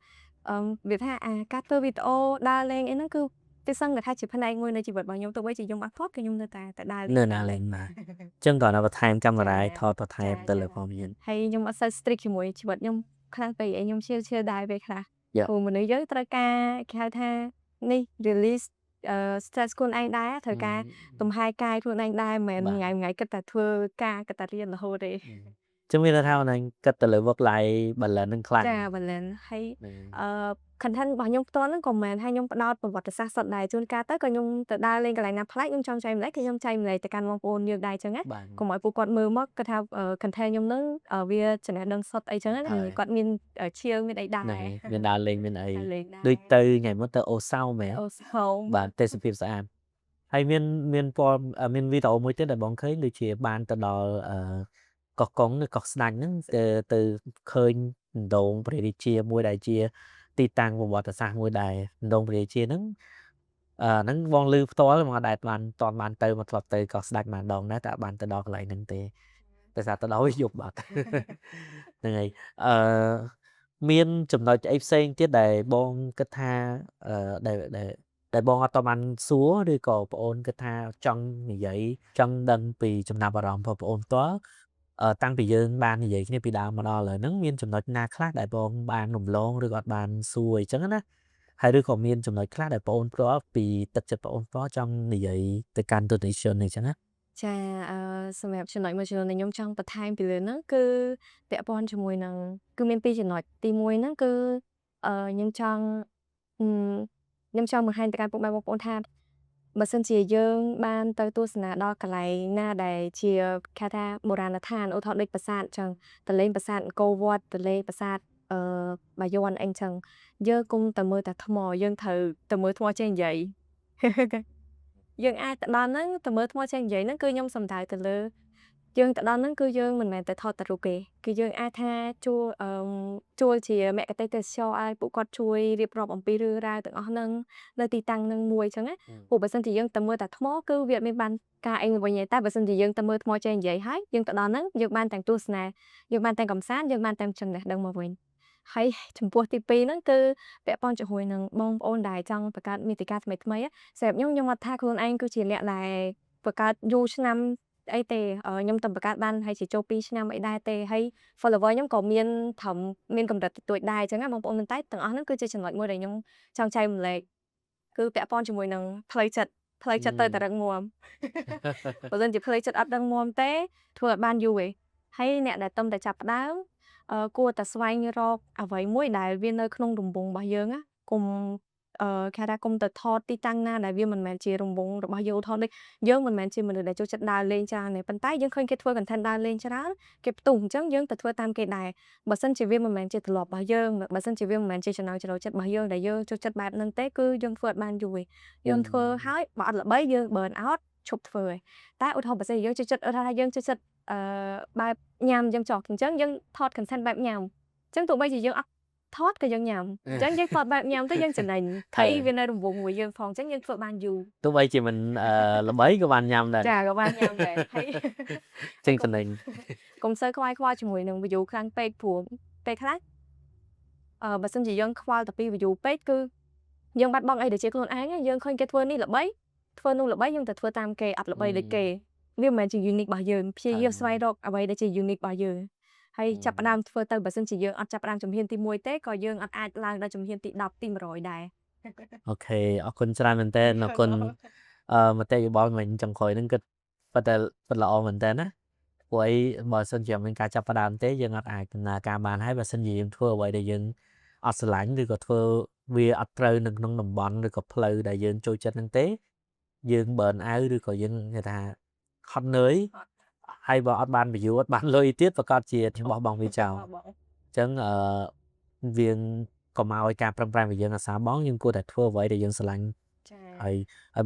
វាថាការធ្វើវីដេអូដើរលេងអីហ្នឹងគឺទីសឹងថាជាផ្នែកមួយនៃជីវិតរបស់ខ្ញុំទោះបីជាខ្ញុំអត់ថតក៏ខ្ញុំនៅតែដើរ
នៅណាលេងបាទអញ្ចឹងគាត់នៅបន្ថែមកាមេរ៉ាថតបន្ថែមទៅលើផងមាន
ហើយខ្ញុំអត់សូវ strict ជាមួយជីវិតខ្ញុំខ្លាំងពេកខ្ញុំឈឺដែរពេលខ្លះព្រោះមនុស្សយើងត្រូវការគេហៅថានេះ release stress ខ្លួនឯងដែរត្រូវការទំហាយកាយខ្លួនឯងដែរមិនមែនថ្ងៃគិតតែធ្វើការគិតតែរៀនរហូតទេ
ចឹងមានន័យថាអូនឯងគិតទៅលើ work life balance នឹងខ្លាំង
ចា balance ហើយ
ហ្នឹង
content របស់ខ្ញុំផ្ទាល់ហ្នឹងក៏មិនមែនថាខ្ញុំផ្ដោតប្រវត្តិសាស្ត្រសុទ្ធដែរជួនកាលទៅក៏ខ្ញុំទៅដើរលេងកន្លែងណាប្លែកខ្ញុំចង់ចែកម្លែកគឺខ្ញុំចែកម្លែកទៅកាន់បងប្អូនយើងដែរចឹងណា
បាទ
កុំឲ្យពួកគាត់មើលមកគាត់ថា content ខ្ញុំហ្នឹងវាចំណេះដឹងសុទ្ធអីចឹងណា
ហើយ
គាត់មានឈៀងមានអីដែរ
ហ្នឹងហើយមានដើរលេងមានអី
ដើរលេងដែរ
ដូចទៅថ្ងៃមុនទៅអូសោមែន
អូសោម
បាទទេសភាពស្អាតហើយមានពណ៌មានវីដេអូមួយទៀតដែលបងឃើញដូចជាបានទៅដល់កោះកុងឬកោះស្ដាច់ហ្នឹងទៅឃើញដងព្រះរាជាមួយដែលជាទីតាំងប្រវត្តិសាស្ត្រមួយដែរដងព្រះរាជាហ្នឹងហ្នឹងបងឮផ្ទាល់មកដែលបានតន់បានទៅមកធ្លាប់ទៅកោះស្ដាច់ម្ដងដែរតែអត់បានទៅដល់កន្លែងហ្នឹងទេដោយសារទៅដល់វាយប់បាត់ ហ្នឹងហើយមានចំណុចអីផ្សេងទៀតដែលបងគិតថាដែលបងអត់តបានសួរឬក៏បងអូនគិតថាចង់និយាយចង់ដឹងពីចំណាប់អារម្មណ៍របស់បងអូនផ្ទាល់តាំងពីយើងបាននិយាយគ្នាពីដើមមកដល់ឥឡូវហ្នឹងមានចំណុចណាខ្លះដែលបងបានរំលងឬក៏អត់បានសួរអញ្ចឹងណាហើយឬក៏មានចំណុចខ្លះដែលបងអូនផ្ទាល់ពីទឹកចិត្តបងអូនផ្ទាល់ចង់និយាយទៅកាន់ទស្សនិកជនអញ្ចឹងណា
ចាសម្រាប់ចំណុចមួយចំនួនដែលខ្ញុំចង់បន្ថែមពីលើហ្នឹងគឺពាក់ព័ន្ធជាមួយនឹងគឺមានពីរចំណុចទី1ហ្នឹងគឺខ្ញុំចង់បង្ហាញទៅកាន់ពុកម៉ែបងប្អូនថាបើសិនជាយើងបានទៅទស្សនាដល់កន្លែងណាដែលជាគេថាបុរាណដ្ឋានឧទាហរណ៍ដូចប្រាសាទអញ្ចឹងទៅលេងប្រាសាទអង្គរវត្តទៅលេងប្រាសាទបាយ័នអីអញ្ចឹងយើងកុំតែមើលតែថ្មយើងត្រូវទៅមើលថ្មចេះនិយាយ យើងអាចទៅដល់ហ្នឹងទៅមើលថ្មចេះនិយាយហ្នឹងគឺខ្ញុំសំដៅទៅលើយើងទៅដល់ហ្នឹងគឺយើងមិនមែនតែថតតែរូបទេគឺយើងអាចថាជួលជាមគ្គុទ្ទេសក៍ទេសចរឲ្យពួកគាត់ជួយរៀបរាប់អំពីរឿងរ៉ាវទាំងអស់ហ្នឹងនៅទីតាំងហ្នឹងមួយអញ្ចឹងណាព្រោះបើសិនជាយើងទៅមើលតែថ្មគឺវាអត់មានបានការអីវិញទេតែបើសិនជាយើងទៅមើលថ្មចេះនិយាយហើយយើងទៅដល់ហ្នឹងយើងបានទាំងទស្សនាយើងបានទាំងកំសាន្តយើងបានទាំងចំណេះដឹងមកវិញហើយចំពោះទី2ហ្នឹងគឺពាក់ព័ន្ធជាមួយនឹងបងប្អូនដែលចង់បង្កើតមាតិកាថ្មីៗសម្រាប់ខ្ញុំអត់ថាខ្លួនឯងគឺជាអ្នកដែលបង្កើតយូរឆ្នាំអីទេខ្ញុំទៅបង្កើតបានហើយជាចូល2ឆ្នាំអីដែរទេហើយ follower ខ្ញុំក៏មានត្រឹមមានកម្រិតតិចតួចដែរអញ្ចឹងណាបងប្អូនតែទាំងអស់ហ្នឹងគឺជាចំណុចមួយដែលខ្ញុំចង់ចែករំលែកគឺពាក់ព័ន្ធជាមួយនឹងផ្លូវចិត្តទៅតែរឹងមាំ បើមិនជាផ្លូវចិត្តអត់រឹងមាំទេធ្វើអត់បានយូរទេហើយអ្នកដែលទំតែចាប់ផ្ដើមគួរតែស្វែងរកអ្វីមួយដែលវានៅក្នុងរង្វង់របស់យើងណាកុំគេថាកុំទៅថតទីតាំងណាដែលវាមិនមែនជារង្វង់របស់យើងថតដូចយើងមិនមែនជាមនុស្សដែលចូលចិត្តដើរលេងច្រើនទេប៉ុន្តែយើងឃើញគេធ្វើ content ដើរលេងច្រើនគេផ្ទុះអញ្ចឹងយើងទៅធ្វើតាមគេដែរបើសិនជាវាមិនមែនជាទម្លាប់របស់យើងបើសិនជាវាមិនមែនជាចំណង់ចំណូលចិត្តរបស់យើងដែលយើងចូលចិត្តបែបហ្នឹងទេគឺយើងធ្វើអត់បានយូរទេយើងធ្វើហើយបើអត់ល្បីយើង burn out ឈប់ធ្វើហើយតែឧទាហរណ៍បើសិនជាយើងចូលចិត្តថាយើងចូលចិត្តបែបញ៉ាំយើងចោះអញ្ចឹងយើងថត content បែបញ៉ាំអញ្ចឹងទោះបីជាយើងអត់ថតក៏យើងញ៉ាំអញ្ចឹងយើងថតបែបញ៉ាំទៅយើងចំណេញហើយវានៅរង្វង់មួយយើងផងអញ្ចឹងយើងធ្វើបានយូរ
ទោះបីជាមិនល្បីក៏បានញ៉ាំដែរ
ចាក៏បានញ៉ាំដែរហើយ
ចេញចំណេញ
កុំសូវខ្វាយខ្វល់ជាមួយនឹង view ខ្លាំងពេកព្រោះពេលខ្លះបើសិនជាយើងខ្វល់តែពី view ពេកគឺយើងបាត់បង់អីដែលជាខ្លួនឯងយើងឃើញគេធ្វើនេះល្បីធ្វើនោះល្បីយើងទៅធ្វើតាមគេអត់ល្បីដូចគេវាមិនមែនជា unique របស់យើងព្យាយាមស្វែងរកអ្វីដែលជា unique របស់យើងហើយចាប់ផ្ដើមធ្វើទៅបើសិនជាយើងអត់ចាប់ផ្ដើមជំហានទី1ទេក៏យើងអត់អាចឡើងដល់ជំហានទី10ទី100ដែរ
អូខេអរគុណច្រើនមែនតើអរគុណមតិយោបល់មិញចុងក្រោយហ្នឹងគិតប៉ុន្តែល្អមែនតើណាព្រោះអីបើសិនជាមានការចាប់ផ្ដើមទេយើងអត់អាចដំណើរការបានហើយបើសិនជាយើងធ្វើអ្វីដែលយើងអត់ស្រឡាញ់ឬក៏ធ្វើវាអត់ត្រូវនៅក្នុងតំបន់ឬក៏ផ្លូវដែលយើងចូលចិត្តហ្នឹងទេយើង burn out ឬក៏យើងគេថាហត់នឿយហើយបើអត់បានប្រយោជន៍បានលុយទៀតប្រកាសជាបោះបង់វាចោលអញ្ចឹងវាកុំឲ្យការប្រឹងប្រែងរបស់យើងអាសាបងយើងគួរតែធ្វើអ្វីដែលយើងស្រឡាញ់ហើយ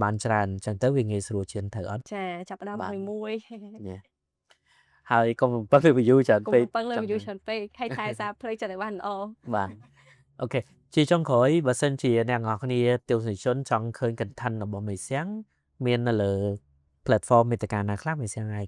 បានច្រើនអញ្ចឹងទៅវាងាយស្រួលជាងទៅអត់ចាចាប់ផ្ដើមមួយហើយកុំពឹងលើ view ច្រើនពេកហើយថែសារផ្លេចចិត្តឲ្យបានល្អបាទអូខេជាចុងក្រោយបើសិនជាអ្នកនរគ្នាទស្សនិកជនចង់ឃើញ content របស់មេសៀងមាននៅលើ platform មេតិកាណាខ្លះមេសៀងអាច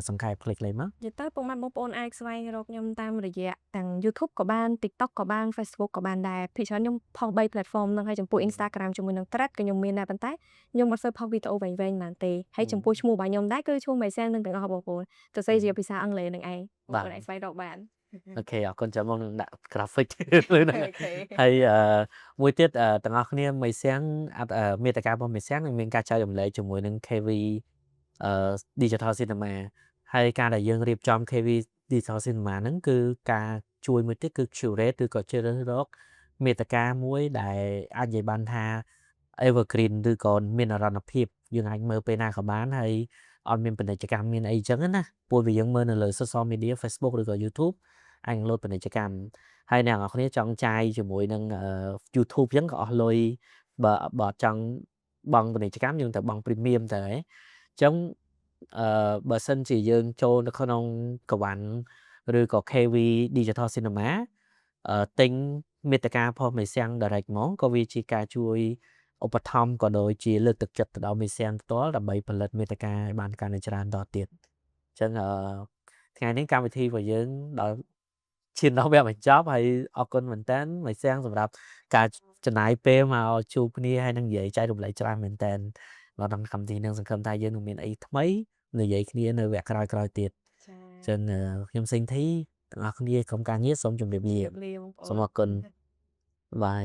សង្ខេប click លេខមកនិយាយទៅពុកម៉ែបងប្អូនអាចស្វែងរកខ្ញុំតាមរយៈទាំង YouTube ក៏បាន TikTok ក៏បាន Facebook ក៏បានដែរភាគច្រើនខ្ញុំផុស3 platform ហ្នឹងហើយចំពោះ Instagram ជាមួយនឹង Thread ក៏ខ្ញុំមានដែរប៉ុន្តែខ្ញុំមិនសូវផុសវីដេអូវែងៗប៉ុន្មានទេហើយចំពោះឈ្មោះរបស់ខ្ញុំដែរគឺឈ្មោះមេសៀងនឹងទាំងអស់បងប្អូនទៅសេជាភាសាអង់គ្លេសនឹងឯងបងប្អូនអាចស្វែងរកបាន អូខេអរគុណចាំមកនឹងដាក់ graphic លើហ្នឹង
អូខេ
ហើយមួយទៀតទាំងអស់គ្នាមេសៀងមាតិការបស់មេសៀងនឹងមានការចែករំលែកជាមួយនឹង KV Digital Cinema ហើយការដែលយើងរៀបចំ KV Digital Cinema ហ្នឹងគឺការជួយមួយទៀតគឺ curate ឬក៏ជ្រើសរើសរកមាតិកាមួយដែលអាចនិយាយបានថា evergreen ឬក៏មាននិរន្តរភាពយើងអាចមើលពេលណាក៏បានហើយអត់មានពាណិជ្ជកម្មមានអីចឹងណាព្រោះវាយើងមើលនៅលើ social media Facebook ឬក៏ YouTube អាចនឹងលោតពាណិជ្ជកម្មហើយអ្នកនរគ្នាចង់ចាយជាមួយនឹងYouTube ចឹងក៏អស់លុយបើអត់ចង់បង់ពាណិជ្ជកម្មយើងតែបង់ premium ទៅហើយចឹងបើសិនជាយើងចូលនៅក្នុងកវ៉ាន់ឬក៏ KV Digital Cinema ទិញមាតិការបស់មេសៀង direct ហ្មងក៏វាជាការជួយឧបត្ថម្ភក៏ដូចជាលើកទឹកចិត្តទៅដល់មេសៀងផ្ទាល់ដើម្បីផលិតមាតិកាឲ្យបានកាន់តែច្រើនតទៀតអញ្ចឹងថ្ងៃនេះកម្មវិធីរបស់យើងដល់ឈានដល់វគ្គបញ្ចប់ហើយអរគុណមែនតើមេសៀងសម្រាប់ការចំណាយពេលមកជួបគ្នាហើយនឹងនិយាយចែករំលែកច្រើនមែនតើមកដល់កម្មវិធីនឹងសង្ឃឹមថាយើងនឹងមានអីថ្មីនិយាយគ្នានៅវគ្គក្រោយៗទៀត
ចា៎
អញ្ចឹងខ្ញុំសេងធីទាំងអស់គ្នាក្រុមការងារសូមជម្រាបលា
ជម្រាបលាបងប្អូន
សូមអរគុណបាយ